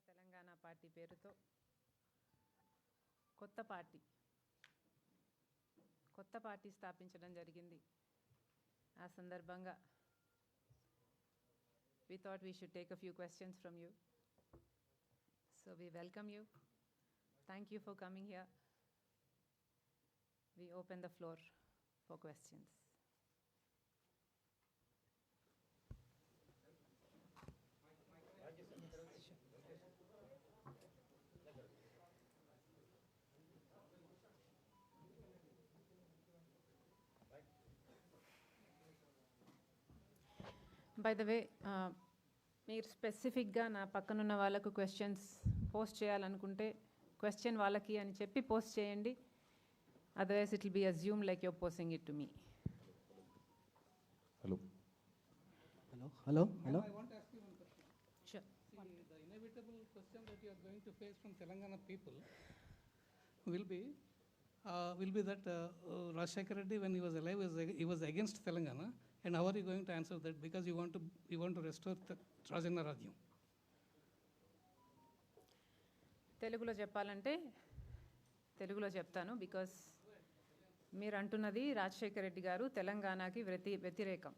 Telangana party పేరుతో కొత్త party స్థాపించడం జరిగింది. ఆ సందర్భంగా we thought we should take a few questions from you. So we welcome you. Thank you for coming here. We open the floor for questions. By the way, మీరు స్పెసిఫిక్గా నా పక్కనున్న వాళ్ళకు క్వశ్చన్స్ పోస్ట్ చేయాలనుకుంటే క్వశ్చన్ వాళ్ళకి అని చెప్పి post చేయండి. Otherwise it will be assume like your posting it to me. Hello. I want to ask you one question. Sure. See, the inevitable question that you are going to face from Telangana people will be that Rajshekar Reddy, when he was alive, he was against Telangana, and how are you going to answer that? Because you want to restore Rajanna Rajyam. తెలుగులో చెప్పాలంటే తెలుగులో చెప్తాను. Because మీరు అంటున్నది రాజశేఖర రెడ్డి గారు తెలంగాణకి వ్యతిరేకం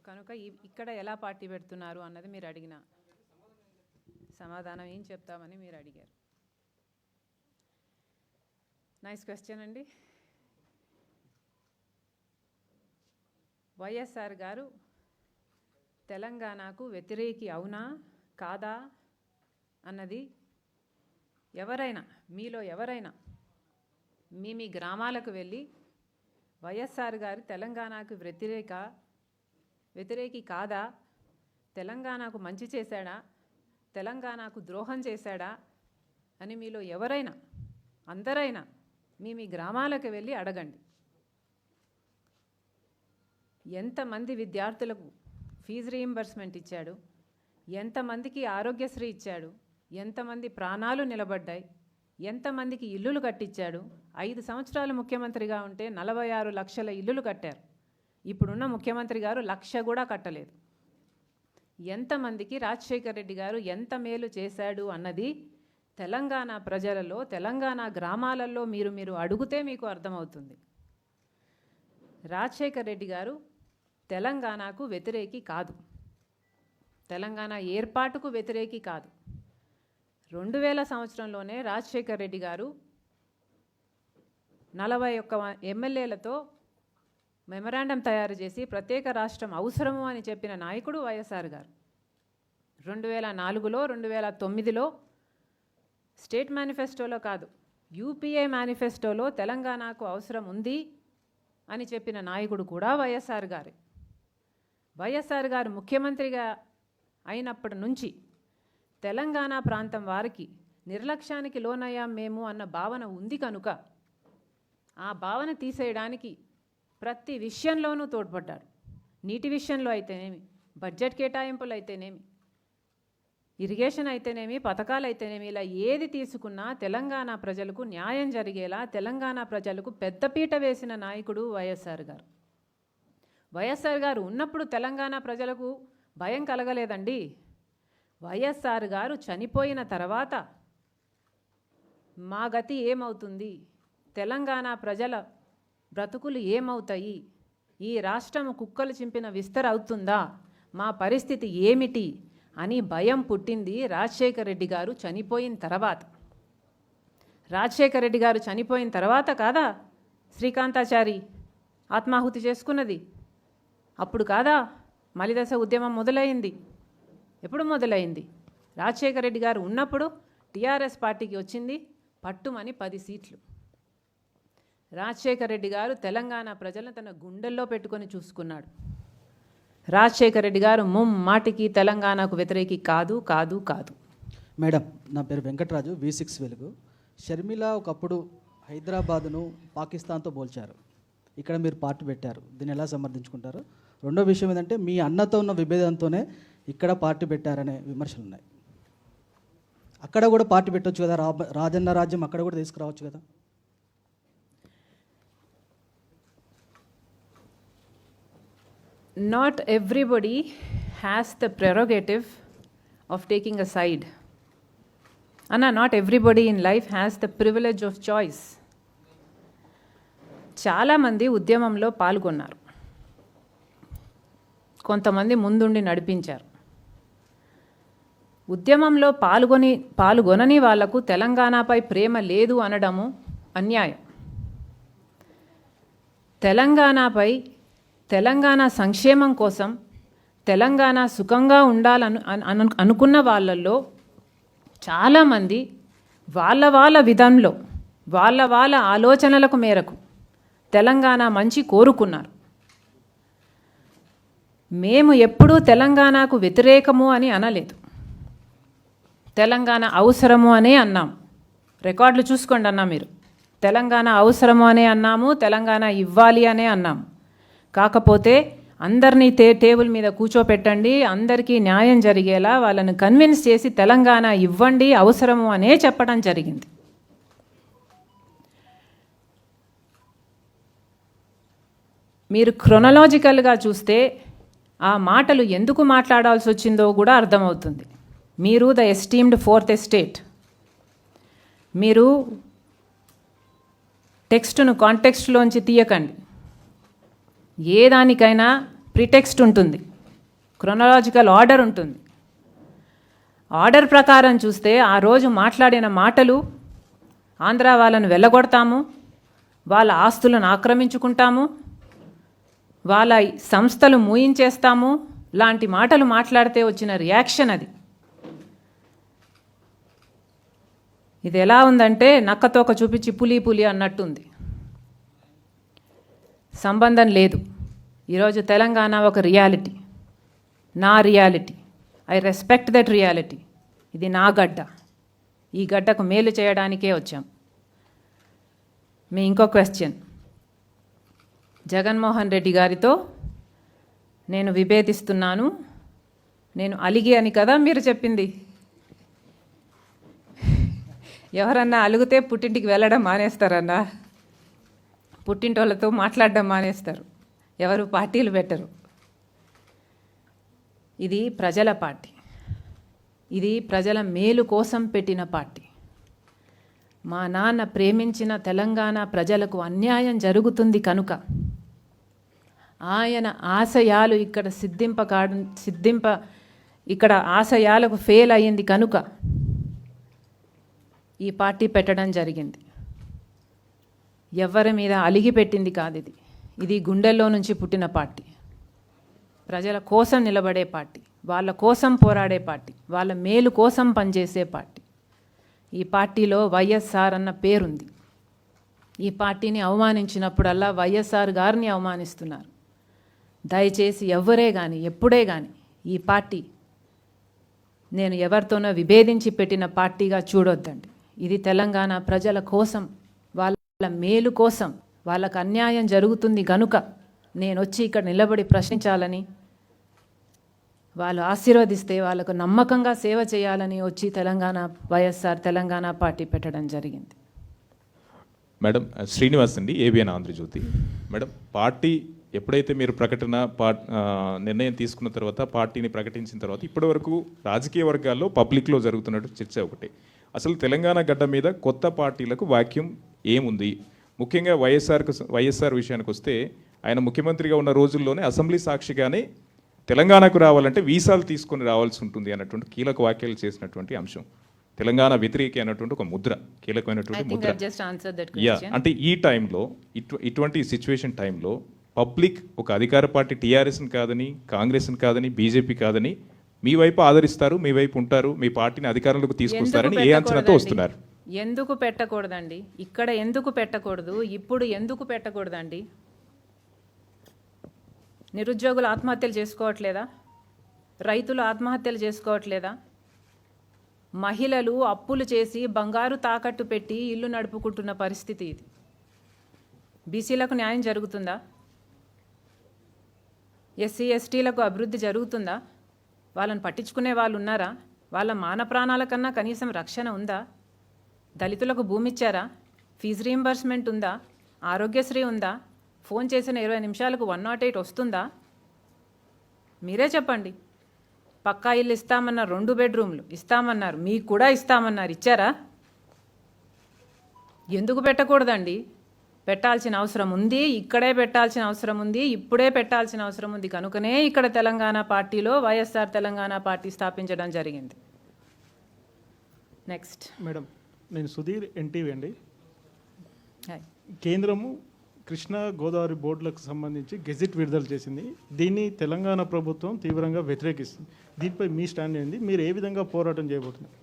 కనుక ఇక్కడ ఎలా పార్టీ పెడుతున్నారు అన్నది మీరు అడిగిన సమాధానం ఏం చెప్తామని మీరు అడిగారు. నైస్ క్వశ్చన్ అండి. వైఎస్ఆర్ గారు తెలంగాణకు వ్యతిరేకి అవునా కాదా అన్నది ఎవరైనా మీలో ఎవరైనా మీ గ్రామాలకు వెళ్ళి వైఎస్ఆర్ గారు తెలంగాణకు వ్యతిరేకి కాదా, తెలంగాణకు మంచి చేశాడా, తెలంగాణకు ద్రోహం చేశాడా అని మీలో ఎవరైనా అందరైనా మీ గ్రామాలకు వెళ్ళి అడగండి. ఎంతమంది విద్యార్థులకు ఫీజు రీయింబర్స్మెంట్ ఇచ్చాడు, ఎంతమందికి ఆరోగ్యశ్రీ ఇచ్చాడు, ఎంతమంది ప్రాణాలు నిలబడ్డాయి, ఎంతమందికి ఇల్లులు కట్టించాడు. 5 సంవత్సరాలు ముఖ్యమంత్రిగా ఉంటే 46 లక్షల ఇల్లులు కట్టారు. ఇప్పుడున్న ముఖ్యమంత్రి గారు 1,00,000 కూడా కట్టలేదు. ఎంతమందికి రాజశేఖర్ రెడ్డి గారు ఎంత మేలు చేశాడు అన్నది తెలంగాణ ప్రజలలో తెలంగాణ గ్రామాలలో మీరు అడిగితే మీకు అర్థమవుతుంది. రాజశేఖర్ రెడ్డి గారు తెలంగాణకు వ్యతిరేకి కాదు, తెలంగాణ ఏర్పాటుకు వ్యతిరేకి కాదు. 2000 సంవత్సరంలోనే రాజశేఖర్ రెడ్డి గారు 41 ఎమ్మెల్యేలతో మెమరాండం తయారు చేసి ప్రత్యేక రాష్ట్రం అవసరము అని చెప్పిన నాయకుడు వైఎస్ఆర్ గారు. 2004లో 2009లో స్టేట్ మేనిఫెస్టోలో కాదు, యూపీఏ మేనిఫెస్టోలో తెలంగాణకు అవసరం ఉంది అని చెప్పిన నాయకుడు కూడా వైఎస్ఆర్ గారే. వైఎస్ఆర్ గారు ముఖ్యమంత్రిగా అయినప్పటి నుంచి తెలంగాణ ప్రాంతం వారికి నిర్లక్ష్యానికి లోనయ్యాం మేము అన్న భావన ఉంది కనుక ఆ భావన తీసేయడానికి ప్రతి విషయంలోనూ తోడ్పడ్డారు. నీటి విషయంలో అయితేనేమి, బడ్జెట్ కేటాయింపులు అయితేనేమి, ఇరిగేషన్ అయితేనేమి, పథకాలు అయితేనేమి, ఇలా ఏది తీసుకున్నా తెలంగాణ ప్రజలకు న్యాయం జరిగేలా తెలంగాణ ప్రజలకు పెద్దపీట వేసిన నాయకుడు వైఎస్ఆర్ గారు. వైఎస్ఆర్ గారు ఉన్నప్పుడు తెలంగాణ ప్రజలకు భయం కలగలేదండి. వైఎస్ఆర్ గారు చనిపోయిన తర్వాత మా గతి ఏమవుతుంది, తెలంగాణ ప్రజల బ్రతుకులు ఏమవుతాయి, ఈ రాష్ట్రం కుక్కలు చింపిన విస్తర అవుతుందా, మా పరిస్థితి ఏమిటి అని భయం పుట్టింది రాజశేఖర్ రెడ్డి గారు చనిపోయిన తర్వాత. రాజశేఖర్ రెడ్డి గారు చనిపోయిన తర్వాత కాదా శ్రీకాంతాచారి ఆత్మాహుతి చేసుకున్నది? అప్పుడు కాదా మలిదశ ఉద్యమం మొదలైంది? ఎప్పుడు మొదలైంది? రాజశేఖర్ రెడ్డి గారు ఉన్నప్పుడు టీఆర్ఎస్ పార్టీకి వచ్చింది పట్టుమని 10 సీట్లు. రాజశేఖర్ రెడ్డి గారు తెలంగాణ ప్రజలను తన గుండెల్లో పెట్టుకొని చూసుకున్నాడు. రాజశేఖర్ రెడ్డి గారు మాటికి తెలంగాణకు వ్యతిరేకి కాదు కాదు కాదు. మేడం, నా పేరు వెంకటరాజు, V6 వెలుగు. షర్మిల ఒకప్పుడు హైదరాబాదును పాకిస్తాన్తో పోల్చారు, ఇక్కడ మీరు పార్టీ పెట్టారు, దీన్ని ఎలా సమర్థించుకుంటారు? రెండో విషయం ఏంటంటే మీ అన్నతో ఉన్న విభేదంతోనే ఇక్కడ పార్టీ పెట్టారనే విమర్శలు ఉన్నాయి. అక్కడ కూడా పార్టీ పెట్టవచ్చు కదా, రాజన్న రాజ్యం అక్కడ కూడా తీసుకురావచ్చు కదా. Not everybody has the prerogative of taking a side. అన్న, not everybody in life has the privilege of choice. చాలామంది ఉద్యమంలో పాల్గొన్నారు, కొంతమంది ముందుండి నడిపించారు. ఉద్యమంలో పాల్గొనని వాళ్లకు తెలంగాణపై ప్రేమ లేదు అనడము అన్యాయం. తెలంగాణ సంక్షేమం కోసం, తెలంగాణ సుఖంగా అనుకున్న వాళ్ళల్లో చాలామంది వాళ్ళ విధంలో వాళ్ళ ఆలోచనలకు మేరకు తెలంగాణ మంచి కోరుకున్నారు. మేము ఎప్పుడూ తెలంగాణకు వ్యతిరేకము అని అనలేదు, తెలంగాణ అవసరము అనే అన్నాం. రికార్డులు చూసుకోండి అన్నా మీరు. తెలంగాణ అవసరము అనే అన్నాము, తెలంగాణ ఇవ్వాలి అనే అన్నాము. కాకపోతే అందరినీ టేబుల్ మీద కూర్చోపెట్టండి, అందరికీ న్యాయం జరిగేలా వాళ్ళని కన్విన్స్ చేసి తెలంగాణ ఇవ్వండి, అవసరము అనే చెప్పడం జరిగింది. మీరు క్రొనలాజికల్గా చూస్తే ఆ మాటలు ఎందుకు మాట్లాడాల్సి వచ్చిందో కూడా అర్థమవుతుంది. మీరు ద ఎస్టీమ్డ్ ఫోర్త్ ఎస్టేట్, మీరు టెక్స్ట్ను కాంటెక్స్ట్లోంచి తీయకండి. ఏ దానికైనా ప్రిటెక్స్ట్ ఉంటుంది, క్రొనలాజికల్ ఆర్డర్ ఉంటుంది. ఆర్డర్ ప్రకారం చూస్తే ఆ రోజు మాట్లాడిన మాటలు ఆంధ్ర వాళ్ళను వెళ్ళగొడతాము, వాళ్ళ ఆస్తులను ఆక్రమించుకుంటాము, వాళ్ళ సంస్థలు మూయించేస్తాము లాంటి మాటలు మాట్లాడితే వచ్చిన రియాక్షన్ అది. ఇది ఎలా ఉందంటే నక్కతోక చూపించి పులి అన్నట్టుంది. సంబంధం లేదు. ఈరోజు తెలంగాణ ఒక రియాలిటీ, నా reality. I respect that reality. ఇది నా గడ్డ, ఈ గడ్డకు మేలు చేయడానికే వచ్చాం. మీ ఇంకో క్వశ్చన్, జగన్మోహన్ రెడ్డి గారితో నేను విభేదిస్తున్నాను, నేను అలిగి అని కదా మీరు చెప్పింది. ఎవరన్నా అలిగితే పుట్టింటికి వెళ్ళడం మానేస్తారన్నా, పుట్టింటోళ్ళతో మాట్లాడడం మానేస్తారు, ఎవరు పార్టీలు పెట్టరు. ఇది ప్రజల పార్టీ, ఇది ప్రజల మేలు కోసం పెట్టిన పార్టీ. మా నాన్న ప్రేమించిన తెలంగాణ ప్రజలకు అన్యాయం జరుగుతుంది కనుక, ఆయన ఆశయాలు ఇక్కడ ఆశయాలకు ఫెయిల్ అయ్యింది కనుక ఈ పార్టీ పెట్టడం జరిగింది. ఎవరి మీద అలిగి పెట్టింది కాదు ఇది. ఇది గుండెల్లో నుంచి పుట్టిన పార్టీ, ప్రజల కోసం నిలబడే పార్టీ, వాళ్ళ కోసం పోరాడే పార్టీ, వాళ్ళ మేలు కోసం పనిచేసే పార్టీ. ఈ పార్టీలో వైఎస్ఆర్ అన్న పేరుంది. ఈ పార్టీని అవమానించినప్పుడల్లా వైఎస్ఆర్ గారిని అవమానిస్తున్నారు. దయచేసి ఎవరే కానీ ఎప్పుడే కానీ ఈ పార్టీ నేను ఎవరితోనో విభేదించి పెట్టిన పార్టీగా చూడొద్దండి. ఇది తెలంగాణ ప్రజల కోసం, వాళ్ళ మేలు కోసం, వాళ్ళకు అన్యాయం జరుగుతుంది కనుక నేను వచ్చి ఇక్కడ నిలబడి ప్రశ్నించాలని, వాళ్ళు ఆశీర్వదిస్తే వాళ్ళకు నమ్మకంగా సేవ చేయాలని వచ్చి వైఎస్ఆర్ తెలంగాణ పార్టీ పెట్టడం జరిగింది. మేడం, శ్రీనివాస్ అండి, ఏబిఎన్ ఆంధ్రజ్యోతి. మేడం, పార్టీ ఎప్పుడైతే మీరు నిర్ణయం తీసుకున్న తర్వాత, పార్టీని ప్రకటించిన తర్వాత ఇప్పటి వరకు రాజకీయ వర్గాల్లో పబ్లిక్లో జరుగుతున్నట్టు చర్చ ఒకటి, అసలు తెలంగాణ గడ్డ మీద కొత్త పార్టీలకు వాక్యం ఏముంది? ముఖ్యంగా వైఎస్ఆర్ విషయానికి వస్తే ఆయన ముఖ్యమంత్రిగా ఉన్న రోజుల్లోనే అసెంబ్లీ సాక్షిగానే తెలంగాణకు రావాలంటే వీసాలు తీసుకొని రావాల్సి ఉంటుంది అన్నటువంటి కీలక వ్యాఖ్యలు చేసినటువంటి అంశం. తెలంగాణ వ్యతిరేకి అన్నటువంటి ఒక ముద్ర, కీలకమైనటువంటి ముద్ర. అంటే ఈ టైంలో, ఇటువంటి సిచ్యువేషన్ టైంలో పబ్లిక్ ఒక అధికార పార్టీ టీఆర్ఎస్ని కాదని, కాంగ్రెస్ని కాదని, బీజేపీ కాదని మీ వైపు ఆదరిస్తారు, మీ వైపు ఉంటారు, మీ పార్టీని అధికారంలోకి తీసుకొస్తారని ఏ అంచనాతో వస్తున్నారు? ఎందుకు పెట్టకూడదండి? ఇక్కడ ఎందుకు పెట్టకూడదు? ఇప్పుడు ఎందుకు పెట్టకూడదండి? నిరుద్యోగులు ఆత్మహత్యలు చేసుకోవట్లేదా? రైతులు ఆత్మహత్యలు చేసుకోవట్లేదా? మహిళలు అప్పులు చేసి బంగారు తాకట్టు పెట్టి ఇల్లు నడుపుకుంటున్న పరిస్థితి ఇది. బీసీలకు న్యాయం జరుగుతుందా? ఎస్సీ ఎస్టీలకు అభివృద్ధి జరుగుతుందా? వాళ్ళని పట్టించుకునే వాళ్ళు ఉన్నారా? వాళ్ళ మాన ప్రాణాల కన్నా కనీసం రక్షణ ఉందా? దళితులకు భూమి ఇచ్చారా? ఫీజు రీయింబర్స్మెంట్ ఉందా? ఆరోగ్యశ్రీ ఉందా? ఫోన్ చేసిన 20 నిమిషాలకు 108 వస్తుందా? మీరే చెప్పండి. పక్కా ఇల్లు ఇస్తామన్నారు, 2 బెడ్రూమ్లు ఇస్తామన్నారు, మీకు కూడా ఇస్తామన్నారు, ఇచ్చారా? ఎందుకు పెట్టకూడదండి? పెట్టాల్సిన అవసరం ఉంది, ఇక్కడే పెట్టాల్సిన అవసరం ఉంది, ఇప్పుడే పెట్టాల్సిన అవసరం ఉంది. కనుకనే ఇక్కడ తెలంగాణ పార్టీలో వైఎస్ఆర్ తెలంగాణ పార్టీ స్థాపించడం జరిగింది. నెక్స్ట్. మేడం, నేను సుధీర్ ఎన్టీవీ అండి. హాయ్. కేంద్రము కృష్ణా గోదావరి బోర్డులకు సంబంధించి గెజిట్ విడుదల చేసింది. దీన్ని తెలంగాణ ప్రభుత్వం తీవ్రంగా వ్యతిరేకిస్తుంది. దీనిపై మీ స్టాండ్ ఏంది? మీరు ఏ విధంగా పోరాటం చేయబోతున్నారు?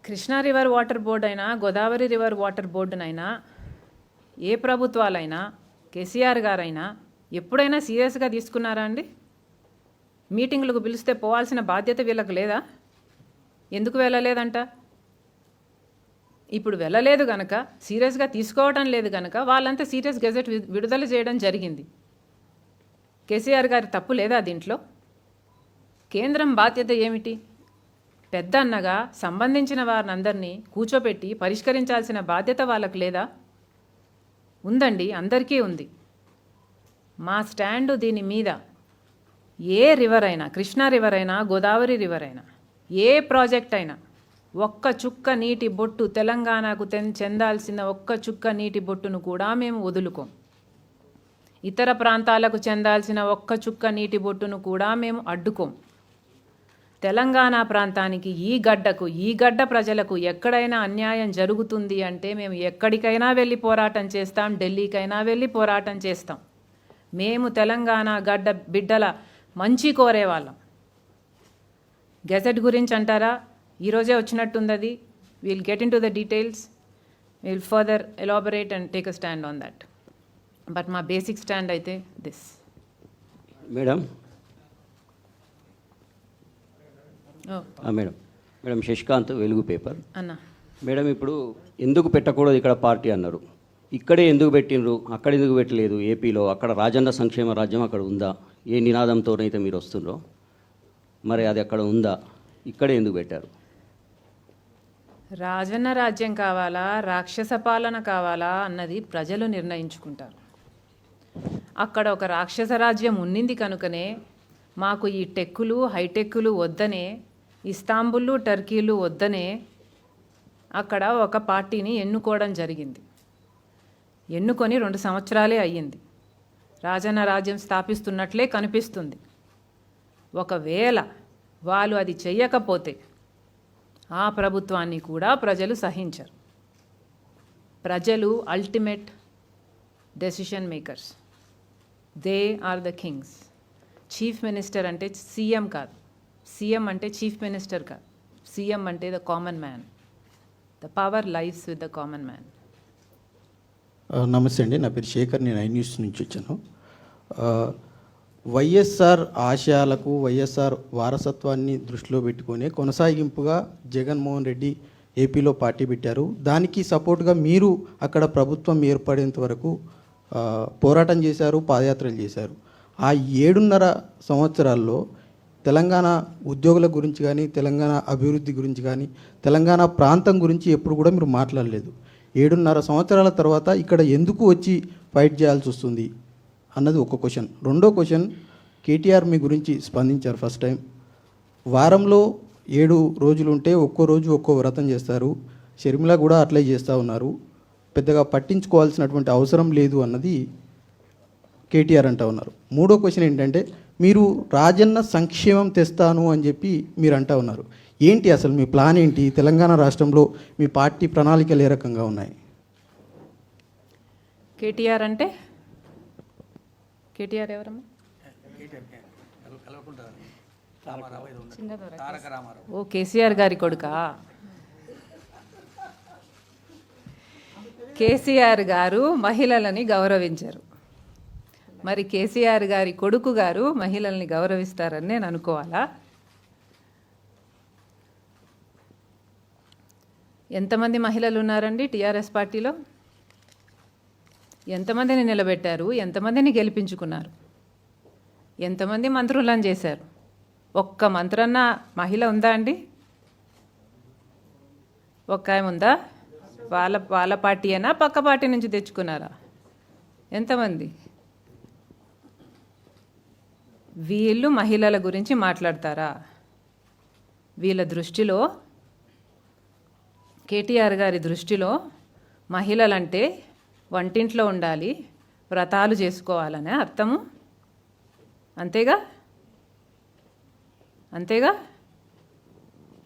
కృష్ణా రివర్ వాటర్ బోర్డు అయినా, గోదావరి రివర్ వాటర్ బోర్డునైనా, ఏ ప్రభుత్వాలైనా, కేసీఆర్ గారైనా ఎప్పుడైనా సీరియస్గా తీసుకున్నారా అండి? మీటింగులకు పిలిస్తే పోవాల్సిన బాధ్యత వీళ్ళకి లేదా? ఎందుకు వెళ్ళలేదంట? ఇప్పుడు వెళ్ళలేదు గనక, సీరియస్గా తీసుకోవడం లేదు గనక వాళ్ళంతా సీరియస్ గెజెట్ విడుదల చేయడం జరిగింది. కేసీఆర్ గారి తప్పు లేదా దీంట్లో? కేంద్రం బాధ్యత ఏమిటి? పెద్ద అన్నగా సంబంధించిన వారినందరినీ కూర్చోబెట్టి పరిష్కరించాల్సిన బాధ్యత వాళ్ళకు లేదా? ఉందండి, అందరికీ ఉంది. మా స్టాండు దీని మీద, ఏ రివర్ అయినా, కృష్ణా రివర్ అయినా, గోదావరి రివర్ అయినా, ఏ ప్రాజెక్ట్ అయినా, ఒక్క చుక్క నీటి బొట్టు తెలంగాణకు చెందాల్సిన ఒక్క చుక్క నీటి బొట్టును కూడా మేము వదులుకోం. ఇతర ప్రాంతాలకు చెందాల్సిన ఒక్క చుక్క నీటి బొట్టును కూడా మేము అడ్డుకోం. తెలంగాణ ప్రాంతానికి, ఈ గడ్డకు, ఈ గడ్డ ప్రజలకు ఎక్కడైనా అన్యాయం జరుగుతుంది అంటే మేము ఎక్కడికైనా వెళ్ళి పోరాటం చేస్తాం, ఢిల్లీకైనా వెళ్ళి పోరాటం చేస్తాం. మేము తెలంగాణ గడ్డ బిడ్డల మంచి కోరేవాళ్ళం. గెజెట్ గురించి అంటారా? ఈరోజే వచ్చినట్టుంది అది. Will get in to the details, will further elaborate and take a stand on that. But మా బేసిక్ స్టాండ్ అయితే దిస్. మేడం మేడం శశికాంత్, వెలుగు పేపర్. అన్న మేడం, ఇప్పుడు ఎందుకు పెట్టకూడదు ఇక్కడ పార్టీ అన్నారు. ఇక్కడే ఎందుకు పెట్టినరు, అక్కడ ఎందుకు పెట్టలేదు? ఏపీలో అక్కడ రాజన్న సంక్షేమ రాజ్యం అక్కడ ఉందా? ఏ నినాదంతోనైతే మీరు వస్తుండ్రో మరి అది అక్కడ ఉందా? ఇక్కడే ఎందుకు పెట్టారు? రాజన్న రాజ్యం కావాలా, రాక్షస పాలన కావాలా అన్నది ప్రజలు నిర్ణయించుకుంటారు. అక్కడ ఒక రాక్షస రాజ్యం ఉన్నింది కనుకనే మాకు ఈ టెక్కులు, హైటెక్కులు వద్దనే, ఇస్తాంబుల్లు, టర్కీలు వద్దనే అక్కడ ఒక పార్టీని ఎన్నుకోవడం జరిగింది. ఎన్నుకొని 2 సంవత్సరాలే అయ్యింది. రాజన్న రాజ్యం స్థాపిస్తున్నట్లే కనిపిస్తుంది. ఒకవేళ వాళ్ళు అది చెయ్యకపోతే ఆ ప్రభుత్వాన్ని కూడా ప్రజలు సహించరు. ప్రజలు ultimate decision makers. They are the kings. Chief minister అంటే సీఎం కాదు, సీఎం అంటే చీఫ్ మినిస్టర్ కాదు, సీఎం అంటే the common man. The power lies with the common man. నమస్తే అండి, నా పేరు శేఖర్, నేను ఐ న్యూస్ నుంచి వచ్చాను. వైఎస్ఆర్ ఆశయాలకు, వైఎస్ఆర్ వారసత్వాన్ని దృష్టిలో పెట్టుకొని కొనసాగింపుగా జగన్మోహన్ రెడ్డి ఏపీలో పార్టీ పెట్టారు. దానికి సపోర్ట్గా మీరు అక్కడ ప్రభుత్వం ఏర్పడేంత వరకు పోరాటం చేశారు, పాదయాత్రలు చేశారు. ఆ 7.5 సంవత్సరాల్లో తెలంగాణ ఉద్యోగుల గురించి కానీ, తెలంగాణ అభివృద్ధి గురించి కానీ, తెలంగాణ ప్రాంతం గురించి ఎప్పుడు కూడా మీరు మాట్లాడలేదు. 7.5 సంవత్సరాల తర్వాత ఇక్కడ ఎందుకు వచ్చి ఫైట్ చేయాల్సి వస్తుంది అన్నది ఒక క్వశ్చన్. రెండో క్వశ్చన్, కేటీఆర్ మీ గురించి స్పందించారు ఫస్ట్ టైం. వారంలో 7 రోజులు ఉంటే ఒక్కో రోజు ఒక్కో వ్రతం చేస్తారు. షర్మిల కూడా అట్లే చేస్తూ ఉన్నారు. పెద్దగా పట్టించుకోవాల్సినటువంటి అవసరం లేదు అన్నది కేటీఆర్ అంటూ ఉన్నారు. మూడో క్వశ్చన్ ఏంటంటే, మీరు రాజన్న సంక్షేమం తెస్తాను అని చెప్పి మీరు అంటూ ఉన్నారు. ఏంటి అసలు మీ ప్లాన్ ఏంటి? తెలంగాణ రాష్ట్రంలో మీ పార్టీ ప్రణాళికలు ఏ రకంగా ఉన్నాయి? కేటీఆర్ అంటే కేటీఆర్ ఎవరమ్మా? ఓ కేసీఆర్ గారి కొడుకా? కేసీఆర్ గారు మహిళలని గౌరవించారు. మరి కేసీఆర్ గారి కొడుకు గారు మహిళల్ని గౌరవిస్తారని నేను అనుకోవాలా? ఎంతమంది మహిళలు ఉన్నారండి టీఆర్ఎస్ పార్టీలో? ఎంతమందిని నిలబెట్టారు? ఎంతమందిని గెలిపించుకున్నారు? ఎంతమంది మంత్రులను చేశారు? ఒక్క మంత్రన్న మహిళ ఉందా అండి? ఒక్క ఆమె ఉందా? వాళ్ళ పార్టీ అయినా పక్క పార్టీ నుంచి తెచ్చుకున్నారా? ఎంతమంది? వీళ్ళు మహిళల గురించి మాట్లాడతారా? వీళ్ళ దృష్టిలో, కేటీఆర్ గారి దృష్టిలో మహిళలంటే వంటింట్లో ఉండాలి, వ్రతాలు చేసుకోవాలనే అర్థము. అంతేగా? అంతేగా?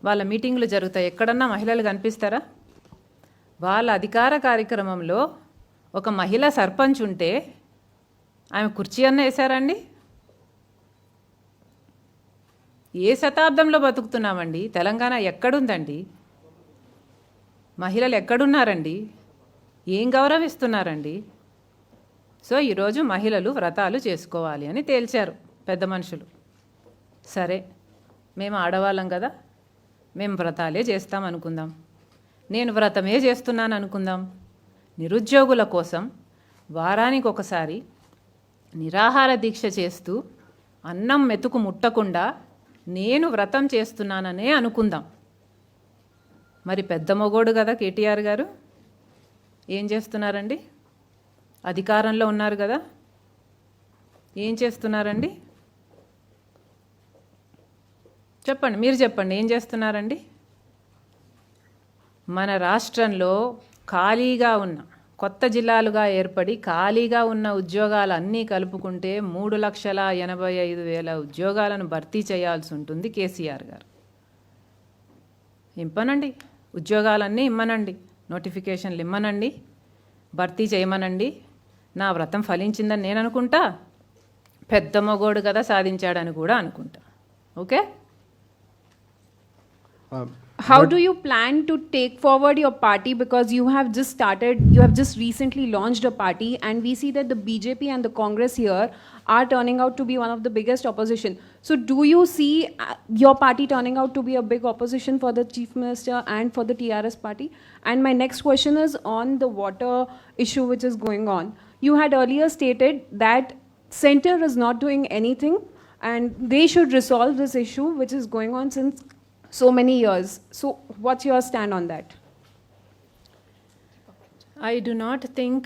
వాళ్ళ మీటింగులు జరుగుతాయి, ఎక్కడన్నా మహిళలు కనిపిస్తారా? వాళ్ళ అధికార కార్యక్రమంలో ఒక మహిళ సర్పంచ్ ఉంటే ఆమె కుర్చీ అన్న వేశారండి? ఏ శతాబ్దంలో బతుకుతున్నామండి? తెలంగాణ ఎక్కడుందండి? మహిళలు ఎక్కడున్నారండి? ఏం గౌరవిస్తున్నారండి? సో ఈరోజు మహిళలు వ్రతాలు చేసుకోవాలి అని తేల్చారు పెద్ద మనుషులు. సరే, మేము ఆడవాళ్ళం కదా, మేము వ్రతాలే చేస్తాం అనుకుందాం. నేను వ్రతమే చేస్తున్నాను అనుకుందాం. నిరుద్యోగుల కోసం వారానికి ఒకసారి నిరాహార దీక్ష చేస్తూ అన్నం మెతుకు ముట్టకుండా నేను వ్రతం చేస్తున్నాననే అనుకుందాం. మరి పెద్ద మొగోడు కదా కేటీఆర్ గారు, ఏం చేస్తున్నారండి? అధికారంలో ఉన్నారు కదా, ఏం చేస్తున్నారండి? చెప్పండి, మీరు చెప్పండి, ఏం చేస్తున్నారండి? మన రాష్ట్రంలో ఖాళీగా ఉన్న, కొత్త జిల్లాలుగా ఏర్పడి ఖాళీగా ఉన్న ఉద్యోగాలన్నీ కలుపుకుంటే 3,85,000 ఉద్యోగాలను భర్తీ చేయాల్సి ఉంటుంది కేసీఆర్ గారు. ఇంపనండి, ఉద్యోగాలన్నీ ఇమ్మనండి, నోటిఫికేషన్లు ఇమ్మనండి, భర్తీ చేయమనండి. నా వ్రతం ఫలించిందని నేను అనుకుంటా, పెద్ద మగోడు కదా సాధించాడని కూడా అనుకుంటా. Okay? How do you plan to take forward your party, because you have just recently launched a party, and we see that the BJP and the Congress here are turning out to be one of the biggest opposition. So do you see your party turning out to be a big opposition for the Chief Minister and for the TRS party? And my next question is on the water issue which is going on. You had earlier stated that center is not doing anything and they should resolve this issue which is going on since so many years. So what's your stand on that? I do not think